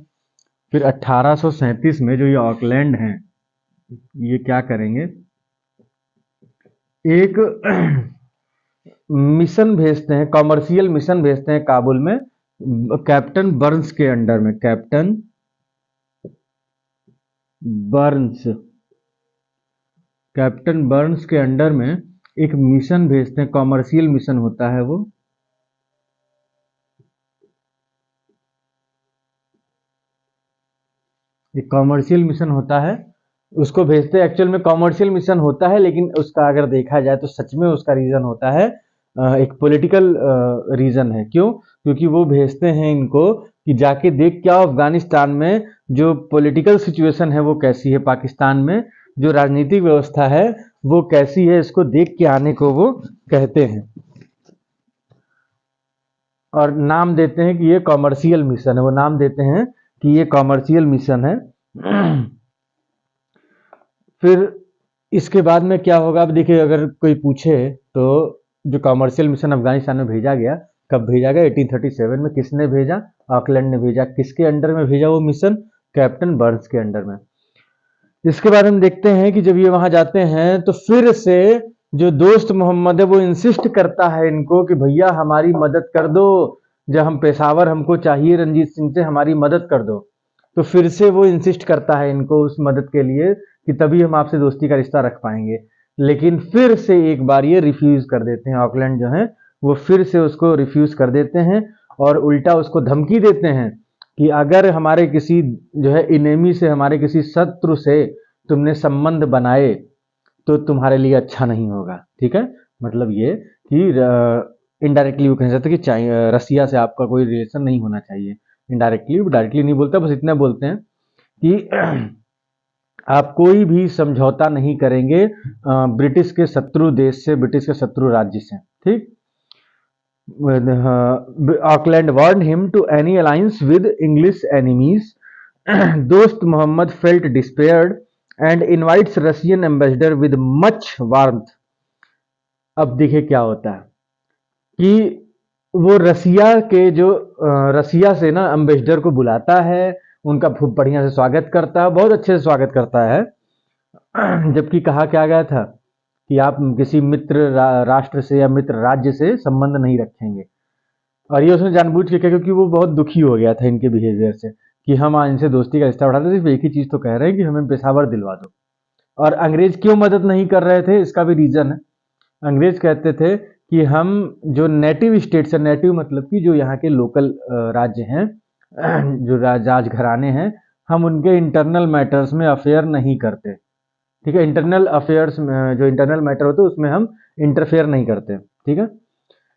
फिर 1837 में जो ये ऑकलैंड हैं ये क्या करेंगे? एक मिशन भेजते हैं, कॉमर्शियल मिशन भेजते हैं काबुल में, कैप्टन बर्न्स के अंडर में। कैप्टन बर्न्स, कैप्टन बर्न्स के अंडर में एक मिशन भेजते हैं, कॉमर्शियल मिशन होता है वो। एक कॉमर्शियल मिशन होता है, उसको भेजते हैं। एक्चुअल में कॉमर्शियल मिशन होता है, लेकिन उसका अगर देखा जाए तो सच में उसका रीजन होता है एक पॉलिटिकल रीजन है। क्यों? क्योंकि वो भेजते हैं इनको कि जाके देख क्या अफगानिस्तान में जो पॉलिटिकल सिचुएशन है वो कैसी है, पाकिस्तान में जो राजनीतिक व्यवस्था है वो कैसी है, इसको देख के आने को वो कहते हैं, और नाम देते हैं कि ये कॉमर्शियल मिशन है। वो नाम देते हैं कि ये कॉमर्शियल मिशन है। फिर इसके बाद में क्या होगा? अब देखिए, अगर कोई पूछे तो जो कॉमर्शियल मिशन अफगानिस्तान में भेजा गया, कब भेजा गया? 1837 में। किसने भेजा? ऑकलैंड ने भेजा। किसके अंडर में भेजा वो मिशन? कैप्टन बर्न्स के अंडर में। इसके बाद हम देखते हैं कि जब ये वहां जाते हैं तो फिर से जो दोस्त मोहम्मद है वो इंसिस्ट करता है इनको कि भैया हमारी मदद कर दो, जब हम पेशावर हमको चाहिए रंजीत सिंह से, हमारी मदद कर दो। तो फिर से वो इंसिस्ट करता है इनको उस मदद के लिए कि तभी हम आपसे दोस्ती का रिश्ता रख पाएंगे। लेकिन फिर से एक बार ये रिफ्यूज कर देते हैं, ऑकलैंड जो है वो फिर से उसको रिफ्यूज कर देते हैं और उल्टा उसको धमकी देते हैं कि अगर हमारे किसी जो है इनेमी से, हमारे किसी शत्रु से तुमने संबंध बनाए तो तुम्हारे लिए अच्छा नहीं होगा। ठीक है, मतलब ये कि इनडायरेक्टली वो कह सकते हैं कि रसिया से आपका कोई रिलेशन नहीं होना चाहिए। इनडायरेक्टली, डायरेक्टली नहीं बोलता, बस इतना बोलते हैं कि आप कोई भी समझौता नहीं करेंगे ब्रिटिश के शत्रु देश से, ब्रिटिश के शत्रु राज्य से। ठीक, Auckland warned him to any alliance with English enemies. Dost Mohammad felt despaired and invites Russian ambassador with much warmth. अब देखिए क्या होता है कि वो रसिया के जो रसिया से ना एम्बेसडर को बुलाता है, उनका खूब बढ़िया से स्वागत करता है, बहुत अच्छे से स्वागत करता है। जबकि कहा क्या गया था कि आप किसी मित्र राष्ट्र से या मित्र राज्य से संबंध नहीं रखेंगे। और ये उसने जानबूझ के किया क्योंकि वो बहुत दुखी हो गया था इनके बिहेवियर से कि हम इनसे दोस्ती का रिश्ता बढ़ाते, सिर्फ एक ही चीज तो कह रहे हैं कि हमें पेशावर दिलवा दो। और अंग्रेज क्यों मदद नहीं कर रहे थे, इसका भी रीजन है। अंग्रेज कहते थे कि हम जो नेटिव स्टेट्स है, नेटिव मतलब कि जो यहाँ के लोकल राज्य हैं, जो राजघराने हैं, हम उनके इंटरनल मैटर्स में अफेयर नहीं करते। ठीक है, इंटरनल अफेयर्स में जो इंटरनल मैटर होते हैं उसमें हम इंटरफेयर नहीं करते। ठीक है,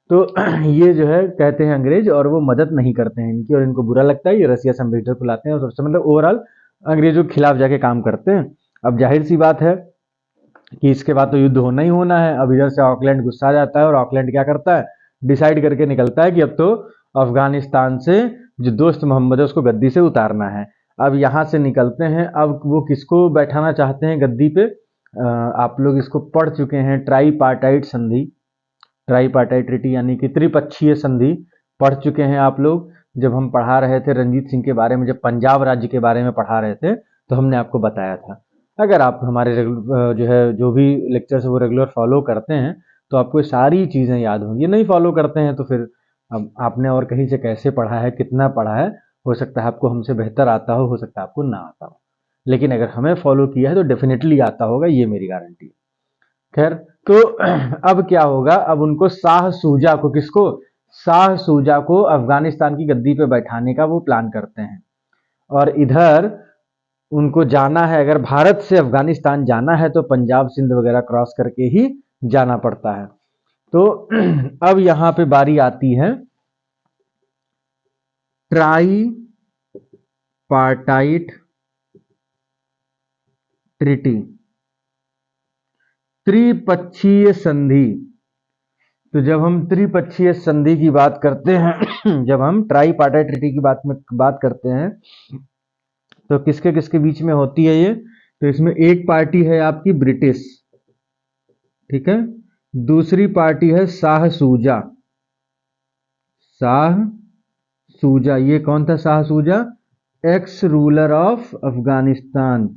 तो ये जो है कहते हैं अंग्रेज, और वो मदद नहीं करते हैं इनकी, और इनको बुरा लगता है। ये रसिया से एम्बेसडर को लाते हैं और सबसे मतलब ओवरऑल अंग्रेजों के खिलाफ जाके काम करते हैं। अब जाहिर सी बात है कि इसके बाद तो युद्ध होना ही होना है। अब इधर से ऑकलैंड गुस्सा जाता है और ऑकलैंड क्या करता है, डिसाइड करके निकलता है कि अब तो अफगानिस्तान से जो दोस्त मोहम्मद है उसको गद्दी से उतारना है। अब यहाँ से निकलते हैं। अब वो किसको बैठाना चाहते हैं गद्दी पे, आप लोग इसको पढ़ चुके हैं, ट्राईपार्टाइट संधि, ट्राईपार्टाइट ट्रीटी यानी कि त्रिपक्षीय संधि पढ़ चुके हैं आप लोग। जब हम पढ़ा रहे थे रंजीत सिंह के बारे में, जब पंजाब राज्य के बारे में पढ़ा रहे थे तो हमने आपको बताया था। अगर आप हमारे जो है जो भी लेक्चर्स है वो रेगुलर फॉलो करते हैं तो आपको सारी चीज़ें याद होंगी। नहीं फॉलो करते हैं तो फिर अब आपने और कहीं से कैसे पढ़ा है, कितना पढ़ा है, हो सकता है आपको हमसे बेहतर आता हो सकता है आपको ना आता हो, लेकिन अगर हमें फॉलो किया है तो डेफिनेटली आता होगा, ये मेरी गारंटी है। खैर, तो अब क्या होगा, अब उनको शाह सूजा को, किसको, शाह सूजा को अफगानिस्तान की गद्दी पे बैठाने का वो प्लान करते हैं। और इधर उनको जाना है, अगर भारत से अफगानिस्तान जाना है तो पंजाब सिंध वगैरह क्रॉस करके ही जाना पड़ता है। तो अब यहां पे बारी आती है ट्राई पार्टाइट ट्रीटी, त्रिपक्षीय संधि। तो जब हम त्रिपक्षीय संधि की बात करते हैं जब हम ट्राईपार्टाइट ट्रीटी की बात करते हैं तो किसके किसके बीच में होती है ये, तो इसमें एक पार्टी है आपकी ब्रिटिश, ठीक है, दूसरी पार्टी है शाह सूजा। शाह सूजा, ये कौन था शाह सूजा, x ruler of Afghanistan,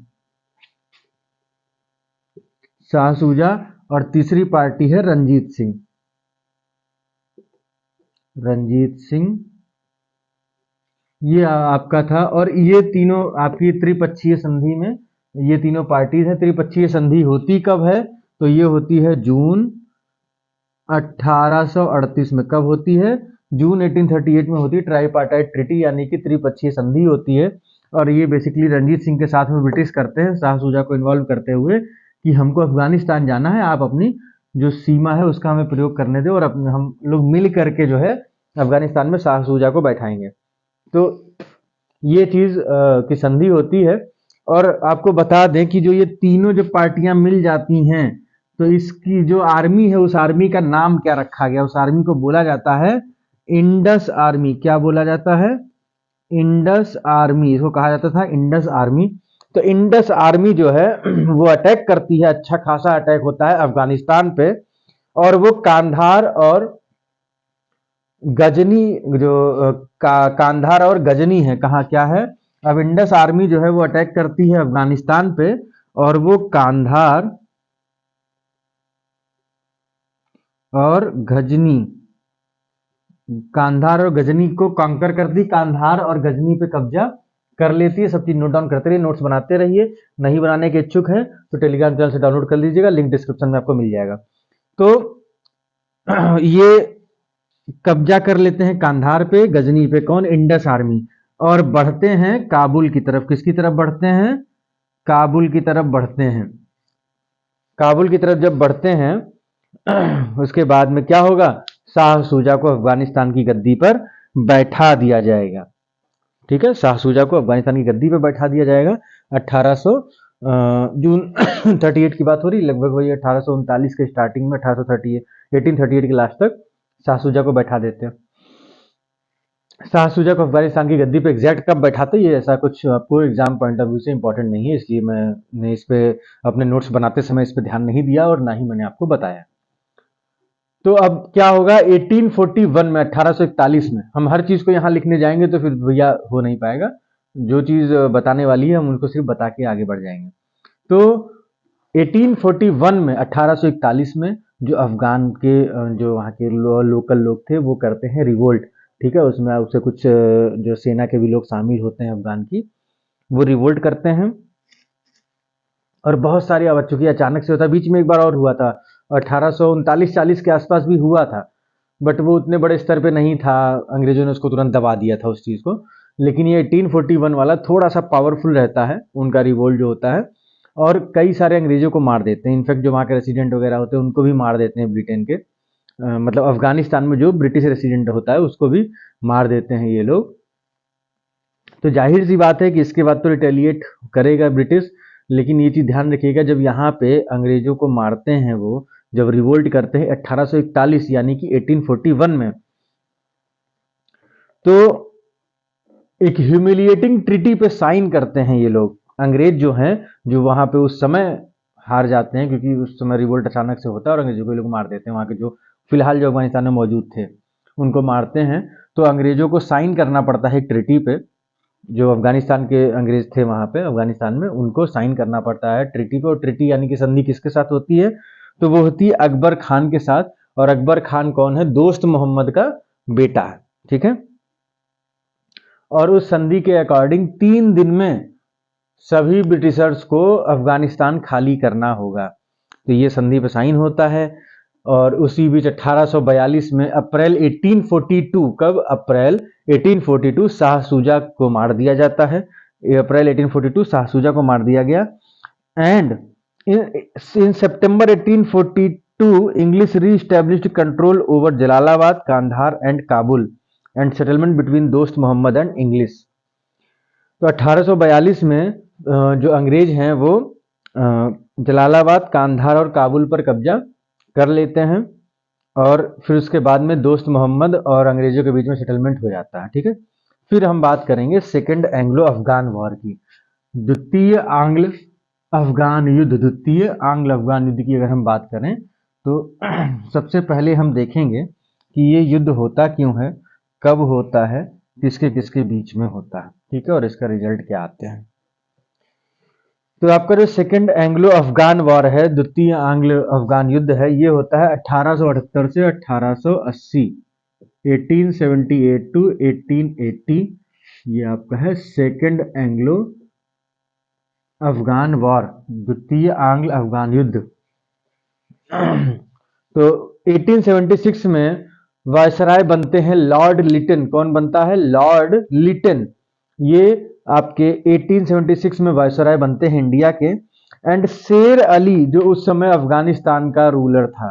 Shah सूजा। और तीसरी पार्टी है रंजीत सिंह, रंजीत सिंह ये आपका था। और ये तीनों आपकी त्रिपक्षीय संधि में ये तीनों पार्टीज हैं। त्रिपक्षीय संधि होती कब है, तो ये होती है जून 1838 में। कब होती है, जून 1838 में होती है ट्राईपार्टाइट ट्रीटी, यानी कि त्रिपक्षीय संधि होती है। और ये बेसिकली रंजीत सिंह के साथ में ब्रिटिश करते हैं, शाह सूजा को इन्वॉल्व करते हुए कि हमको अफगानिस्तान जाना है, आप अपनी जो सीमा है उसका हमें प्रयोग करने दें और हम लोग मिल करके जो है अफगानिस्तान में शाह सूजा को बैठाएंगे। तो ये चीज की संधि होती है। और आपको बता दें कि जो ये तीनों जो पार्टियां मिल जाती हैं तो इसकी जो आर्मी है उस आर्मी का नाम क्या रखा गया, उस आर्मी को बोला जाता है इंडस आर्मी। क्या बोला जाता है, इंडस आर्मी, इसको कहा जाता था इंडस आर्मी। तो इंडस आर्मी जो है वो अटैक करती है, अच्छा खासा अटैक होता है अफगानिस्तान पे। और वो कांधार और गजनी जो कांधार और गजनी है, कहाँ क्या है, अब इंडस आर्मी जो है वो अटैक करती है अफगानिस्तान पे और वो कांधार और गजनी, कांधार और गजनी को कॉन्कर करती, कांधार और गजनी पे कब्जा कर लेती है। सब चीज नोट डाउन करते रहिए, नोट्स बनाते रहिए। नहीं बनाने के इच्छुक हैं तो टेलीग्राम चैनल से डाउनलोड कर लीजिएगा, लिंक डिस्क्रिप्शन में आपको मिल जाएगा। तो ये कब्जा कर लेते हैं कांधार पे, गजनी पे, कौन? इंडस आर्मी, और बढ़ते हैं काबुल की तरफ। किसकी तरफ बढ़ते हैं? काबुल की तरफ बढ़ते हैं। काबुल की तरफ जब बढ़ते हैं उसके बाद में क्या होगा? शाह सूजा को अफगानिस्तान की गद्दी पर बैठा दिया जाएगा। ठीक है, शाह सूजा को अफगानिस्तान की गद्दी पर बैठा दिया जाएगा। 1800 जून 38 की बात हो रही, लगभग वही 1839 के स्टार्टिंग में, 1838 के लास्ट तक शाह सूजा को बैठा देते हैं। शाह सूजा को अफगानिस्तान की गद्दी पे एग्जैक्ट कब बैठाते, ये ऐसा कुछ आपको एग्जाम पॉइंट ऑफ व्यू से इंपॉर्टेंट नहीं है, इसलिए मैंने इस पे अपने नोट्स बनाते समय इस पे ध्यान नहीं दिया और ना ही मैंने आपको बताया। तो अब क्या होगा? 1841 में, 1841 में, हम हर चीज को यहाँ लिखने जाएंगे तो फिर भैया हो नहीं पाएगा। जो चीज बताने वाली है हम उनको सिर्फ बता के आगे बढ़ जाएंगे। तो 1841 में, 1841 में जो अफगान के जो वहाँ के लोकल लोग थे वो करते हैं रिवोल्ट। ठीक है, उसमें उससे कुछ जो सेना के भी लोग शामिल होते हैं अफगान की, वो रिवोल्ट करते हैं। और बहुत सारी आवाज, चूंकि अचानक से होता, बीच में एक बार और हुआ था 1839-40 के आसपास भी हुआ था, बट वो उतने बड़े स्तर पे नहीं था, अंग्रेजों ने उसको तुरंत दबा दिया था उस चीज को। लेकिन ये 1841 वाला थोड़ा सा पावरफुल रहता है, उनका रिवोल्ट जो होता है, और कई सारे अंग्रेजों को मार देते हैं। इनफैक्ट जो वहाँ के रेसिडेंट वगैरह होते हैं उनको भी मार देते हैं ब्रिटेन के, मतलब अफगानिस्तान में जो ब्रिटिश रेसिडेंट होता है उसको भी मार देते हैं ये लोग। तो जाहिर सी बात है कि इसके बाद तो रिटेलिएट करेगा ब्रिटिश। लेकिन ये चीज ध्यान रखिएगा, जब यहाँ पे अंग्रेजों को मारते हैं, वो जब रिवोल्ट करते हैं 1841 यानी कि 1841 में, तो एक ह्यूमिलिएटिंग ट्रीटी पे साइन करते हैं ये लोग। अंग्रेज जो हैं, जो वहां पे उस समय हार जाते हैं, क्योंकि उस समय रिवोल्ट अचानक से होता है और अंग्रेजों को ये लोग मार देते हैं। वहां के जो फिलहाल जो अफगानिस्तान में मौजूद थे उनको मारते हैं। तो अंग्रेजों को साइन करना पड़ता है ट्रीटी पे, जो अफगानिस्तान के अंग्रेज थे वहां पे अफगानिस्तान में, उनको साइन करना पड़ता है ट्रीटी पे। और ट्रीटी यानी कि संधि किसके साथ होती है? तो वो होती है अकबर खान के साथ। और अकबर खान कौन है? दोस्त मोहम्मद का बेटा है। ठीक है, और उस संधि के अकॉर्डिंग 3 दिन में सभी ब्रिटिशर्स को अफगानिस्तान खाली करना होगा। तो ये संधि पर साइन होता है। और उसी बीच 1842 में, अप्रैल 1842, कब? अप्रैल 1842 शाह सूजा को मार दिया जाता है। अप्रैल 1842 शाह सूजा को मार दिया गया। एंड इन सितंबर 1842 English re-established control over Jalalabad, Kandahar and Kabul and settlement between Dost Mohammad and English. तो 1842 में जो अंग्रेज हैं वो जलालाबाद, कांधार और काबुल पर कब्जा कर लेते हैं। और फिर उसके बाद में दोस्त मोहम्मद और अंग्रेजों के बीच में सेटलमेंट हो जाता है। ठीक है, फिर हम बात करेंगे सेकेंड एंग्लो अफगान वॉर की, द्वितीय आंग्ल अफगान युद्ध। द्वितीय आंग्ल अफगान युद्ध की अगर हम बात करें तो सबसे पहले हम देखेंगे कि ये युद्ध होता क्यों है, कब होता है, किसके किसके बीच में होता है। ठीक है, और इसका रिजल्ट क्या आते हैं। तो आपका जो सेकेंड एंग्लो अफगान वॉर है, द्वितीय आंग्ल अफगान युद्ध है, ये होता है 1878 से 1880, 1878 टू 1880। ये आपका है सेकेंड एंग्लो अफगान वॉर, द्वितीय आंग्ल अफगान युद्ध। तो 1876 में वायसराय बनते हैं लॉर्ड लिटन। कौन बनता है? लॉर्ड लिटन। ये आपके 1876 में वायसराय बनते हैं इंडिया के। एंड शेर अली, जो उस समय अफगानिस्तान का रूलर था।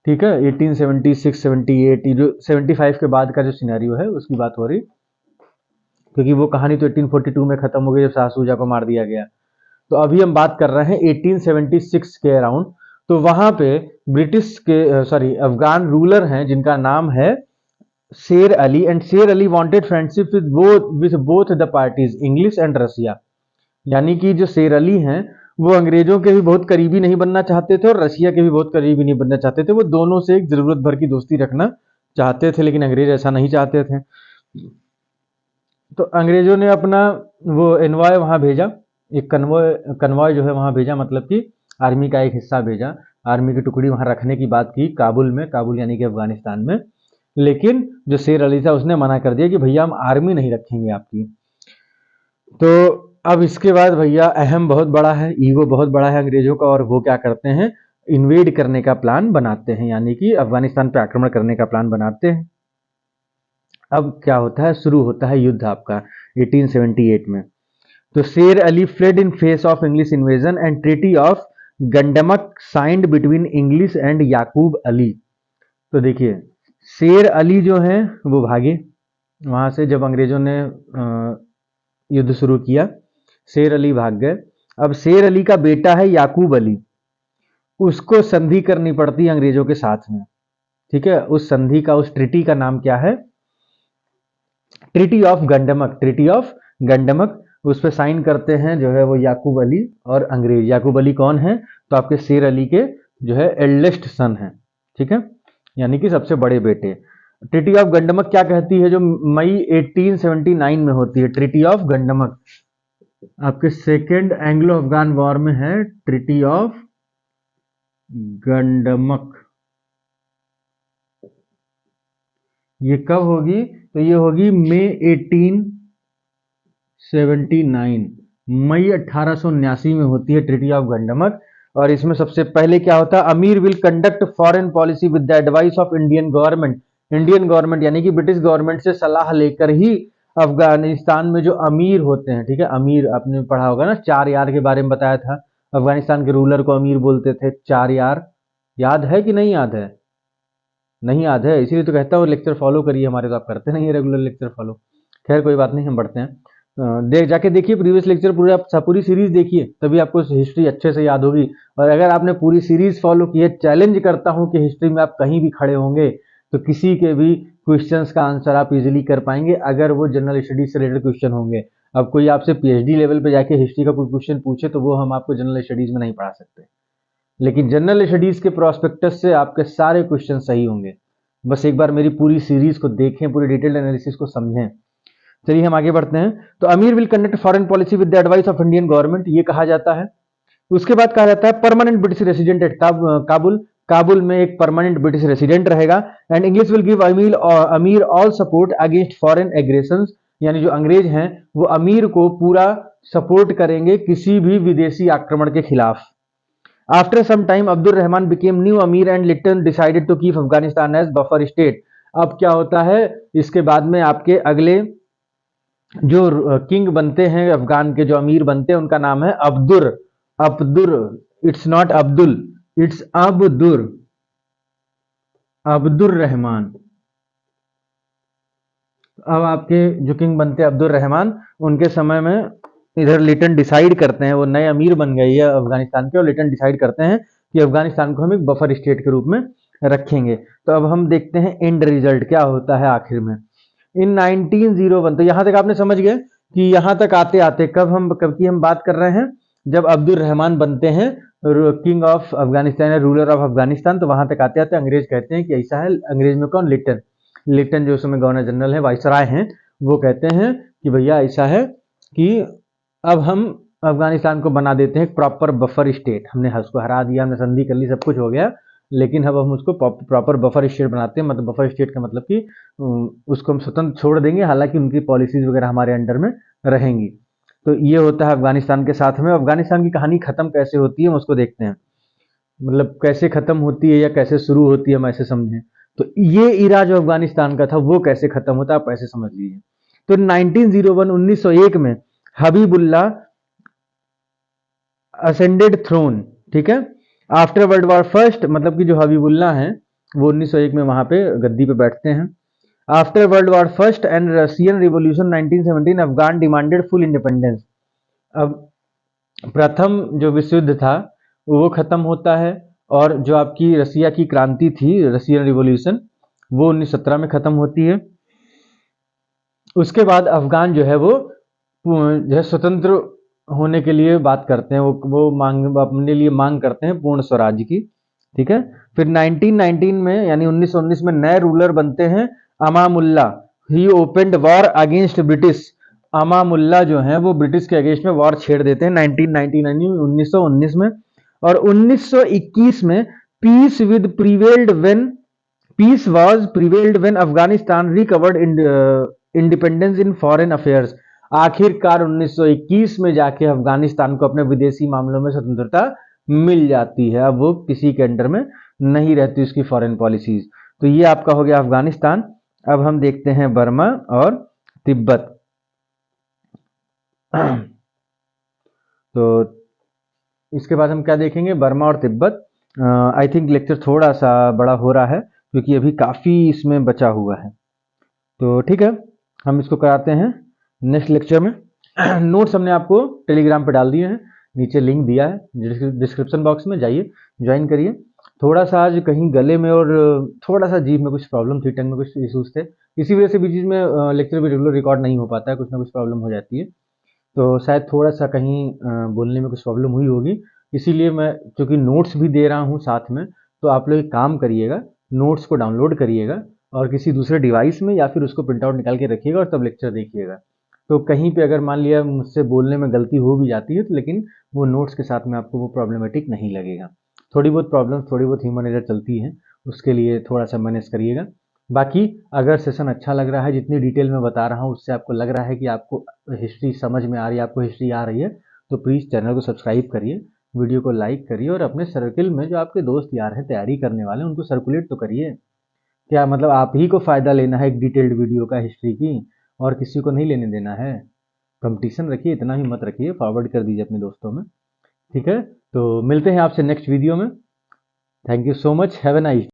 ठीक है, 1876, 78, जो 75 के बाद का जो सिनेरियो है उसकी बात हो रही, क्योंकि वो कहानी तो 1842 में खत्म हो गई जब शाह सूजा को मार दिया गया। तो अभी हम बात कर रहे हैं 1876 के अराउंड। तो वहां पे ब्रिटिश के अफगान रूलर हैं जिनका नाम है शेर Ali. And Sher Ali wanted friendship with both the parties, English and Russia. यानी कि जो शेर अली हैं वो अंग्रेजों के भी बहुत करीबी नहीं बनना चाहते थे और रसिया के भी बहुत करीबी नहीं बनना चाहते थे। वो दोनों से एक जरूरत भर की दोस्ती रखना चाहते थे, लेकिन अंग्रेज ऐसा नहीं चाहते थे। तो अंग्रेजों ने अपना वो एनवॉय वहां भेजा, एक कन्वॉय जो है वहां भेजा, मतलब कि आर्मी का एक हिस्सा भेजा। आर्मी की टुकड़ी वहां रखने की बात की काबुल में, काबुल यानी कि अफगानिस्तान में, लेकिन जो शेर अली था उसने मना कर दिया कि भैया हम आर्मी नहीं रखेंगे आपकी। तो अब इसके बाद भैया अहम बहुत बड़ा है, ईगो बहुत बड़ा है अंग्रेजों का, और वो क्या करते हैं, इन्वेड करने का प्लान बनाते हैं, यानी कि अफगानिस्तान पे आक्रमण करने का प्लान बनाते हैं। अब क्या होता है, शुरू होता है युद्ध आपका 1878 में। तो Sher Ali fled in face of English invasion and treaty of Gandamak signed between English and Yakub Ali. तो देखिए शेर अली जो है वो भागे वहां से, जब अंग्रेजों ने युद्ध शुरू किया शेर अली भाग गए। अब शेर अली का बेटा है याकूब अली, उसको संधि करनी पड़ती है अंग्रेजों के साथ में, ठीक है। उस संधि का, उस ट्रीटी का नाम क्या है, ट्रीटी ऑफ गंडमक, ट्रीटी ऑफ गंडमक। उस पर साइन करते हैं जो है वो याकूब अली और अंग्रेज। याकूब अली कौन है, तो आपके शेर अली के जो है एल्डेस्ट सन है, ठीक है, यानी कि सबसे बड़े बेटे। ट्रीटी ऑफ गंडमक क्या कहती है, जो मई 1879 में होती है, ट्रीटी ऑफ गंडमक आपके सेकेंड एंग्लो अफगान वॉर में है, ट्रीटी ऑफ गंडमक। ये कब होगी, तो ये होगी मई 1879, मई 1879 में होती है ट्रीटी ऑफ गंडमक। और इसमें सबसे पहले क्या होता है, अमीर will conduct foreign policy with the advice of Indian government. Indian government यानी कि ब्रिटिश गवर्नमेंट से सलाह लेकर ही अफगानिस्तान में जो अमीर होते हैं, ठीक है, अमीर आपने पढ़ा होगा ना, 4 यार के बारे में बताया था, अफगानिस्तान के रूलर को अमीर बोलते थे, 4 यार, याद है कि नहीं याद है, नहीं याद है, इसीलिए तो कहता हूँ लेक्चर फॉलो करिए हमारे, तो आप करते नहीं है रेगुलर लेक्चर फॉलो। खैर कोई बात नहीं, हम बढ़ते हैं। जाके देखिए प्रीवियस लेक्चर पूरे, आप पूरी सीरीज देखिए, तभी आपको हिस्ट्री अच्छे से याद होगी। और अगर आपने पूरी सीरीज फॉलो की है, चैलेंज करता हूं कि हिस्ट्री में आप कहीं भी खड़े होंगे तो किसी के भी क्वेश्चंस का आंसर आप इजीली कर पाएंगे, अगर वो जनरल स्टडीज से रिलेटेड क्वेश्चन होंगे। अब कोई आपसे पीएचडी लेवल पे जाके हिस्ट्री का कोई क्वेश्चन पूछे तो वो हम आपको जनरल स्टडीज में नहीं पढ़ा सकते, लेकिन जनरल स्टडीज के प्रोस्पेक्टस से आपके सारे क्वेश्चन सही होंगे। बस एक बार मेरी पूरी सीरीज को देखें, पूरी डिटेल्ड एनालिसिस को समझें। चलिए हम आगे बढ़ते हैं। तो amir will conduct foreign policy with the advice of Indian government, ये कहा जाता है। उसके बाद कहा जाता है permanent British resident at Kabul, Kabul में एक परमानेंट ब्रिटिश रेसिडेंट रहेगा। And English will give amir all support against foreign aggression, यानी जो अंग्रेज हैं वो अमीर को पूरा सपोर्ट करेंगे किसी भी विदेशी आक्रमण के खिलाफ। After some time Abdul Rahman became new amir and Lytton decided to keep Afghanistan as buffer state. अब क्या होता है, इसके बाद में आपके अगले जो किंग बनते हैं अफगान के, जो अमीर बनते हैं, उनका नाम है Abdur, Abdur, it's not Abdul, it's Abdur, Abdur Rahman. अब आपके जो किंग बनते हैं अब्दुल रहमान, उनके समय में इधर लिटन डिसाइड करते हैं, वो नए अमीर बन गए हैं अफगानिस्तान के, और लिटन डिसाइड करते हैं कि अफगानिस्तान को हम एक बफर स्टेट के रूप में रखेंगे। तो अब हम देखते हैं एंड रिजल्ट क्या होता है आखिर में। इन 1901, तो यहां तक आपने समझ गए कि यहां तक आते आते कब की हम बात कर रहे हैं, जब अब्दुल रहमान बनते हैं king of Afghanistan, ruler of Afghanistan. तो वहां तक आते आते अंग्रेज कहते हैं कि ऐसा है, अंग्रेज में कौन, लिटन, लिटन जो उस समय गवर्नर जनरल है, वाइसराय हैं, वो कहते हैं कि भैया ऐसा है कि अब हम अफगानिस्तान को बना देते हैं प्रॉपर बफर स्टेट। हमने उसको हरा दिया, हमने संधि कर ली, सब कुछ हो गया, लेकिन अब हम उसको प्रॉपर बफर स्टेट बनाते हैं। मतलब बफर स्टेट का मतलब कि उसको हम स्वतंत्र छोड़ देंगे, हालांकि उनकी पॉलिसीज वगैरह हमारे अंडर में रहेंगी। तो ये होता है अफगानिस्तान के साथ में। अफगानिस्तान की कहानी खत्म कैसे होती है हम उसको देखते हैं, मतलब कैसे खत्म होती है या कैसे शुरू होती है, हम ऐसे समझें। तो ये इरा जो अफगानिस्तान का था वो कैसे खत्म होता है आप ऐसे समझ लीजिए। तो 1901, 1901 में हबीबुल्ला असेंडेड थ्रोन, ठीक है, आफ्टर वर्ल्ड वॉर फर्स्ट, मतलब कि जो हबीबुल्ला हैं वो 1901 में वहां पे गद्दी पे बैठते हैं। After world war first and Russian revolution 1917 Afghan demanded full independence. अब प्रथम जो विश्व युद्ध था वो खत्म होता है, और जो आपकी रसिया की क्रांति थी, रशियन रिवॉल्यूशन, वो 1917 में खत्म होती है। उसके बाद अफगान जो है वो जो है स्वतंत्र होने के लिए बात करते हैं, वो मांग अपने लिए मांग करते हैं पूर्ण स्वराज की, ठीक है। फिर 1919 में यानी 1919 में नए रूलर बनते हैं अमामुल्ला, ही ओपनड वॉर अगेंस्ट ब्रिटिश। अमामुल्ला जो है वो ब्रिटिश के अगेंस्ट में वॉर छेड़ देते हैं 1919 में। और 1921 में piece was prevailed when Afghanistan recovered independence in foreign affairs. आखिरकार 1921 में जाके अफगानिस्तान को अपने विदेशी मामलों में स्वतंत्रता मिल जाती है। अब वो किसी के अंडर में नहीं रहती उसकी फॉरेन पॉलिसीज। तो ये आपका हो गया अफगानिस्तान। अब हम देखते हैं बर्मा और तिब्बत। तो इसके बाद हम क्या देखेंगे, बर्मा और तिब्बत। आई थिंक लेक्चर थोड़ा सा बड़ा हो रहा है क्योंकि अभी काफ़ी इसमें बचा हुआ है। तो ठीक है, हम इसको कराते हैं नेक्स्ट लेक्चर में। नोट्स हमने आपको टेलीग्राम पे डाल दिए हैं, नीचे लिंक दिया है डिस्क्रिप्शन बॉक्स में, जाइए ज्वाइन करिए। थोड़ा सा आज कहीं गले में और थोड़ा सा जीभ में कुछ प्रॉब्लम थी, टंग में कुछ इशूज़ थे, इसी वजह से बीच बीच में लेक्चर भी रेगुलर रिकॉर्ड नहीं हो पाता है, कुछ ना कुछ प्रॉब्लम हो जाती है। तो शायद थोड़ा सा कहीं बोलने में कुछ प्रॉब्लम हुई होगी, इसीलिए मैं चूँकि नोट्स भी दे रहा हूँ साथ में, तो आप लोग एक काम करिएगा, नोट्स को डाउनलोड करिएगा और किसी दूसरे डिवाइस में या फिर उसको प्रिंट आउट निकाल के रखिएगा और तब लेक्चर देखिएगा। तो कहीं पे अगर मान लिया मुझसे बोलने में गलती हो भी जाती है तो लेकिन वो नोट्स के साथ में आपको वो प्रॉब्लमेटिक नहीं लगेगा। थोड़ी बहुत प्रॉब्लम, थोड़ी बहुत ह्यूमन एरर चलती है, उसके लिए थोड़ा सा मैनेज करिएगा। बाकी अगर सेशन अच्छा लग रहा है, जितनी डिटेल में बता रहा हूँ उससे आपको लग रहा है कि आपको हिस्ट्री समझ में आ रही है, आपको हिस्ट्री आ रही है, तो प्लीज़ चैनल को सब्सक्राइब करिए, वीडियो को लाइक करिए और अपने सर्किल में जो आपके दोस्त यार हैं तैयारी करने वाले हैं उनको सर्कुलेट तो करिए। क्या मतलब आप ही को फ़ायदा लेना है एक डिटेल्ड वीडियो का हिस्ट्री की, और किसी को नहीं लेने देना है। कंपटीशन रखिए, इतना ही मत रखिए, फॉरवर्ड कर दीजिए अपने दोस्तों में। ठीक है, तो मिलते हैं आपसे नेक्स्ट वीडियो में। Thank you so much, have a nice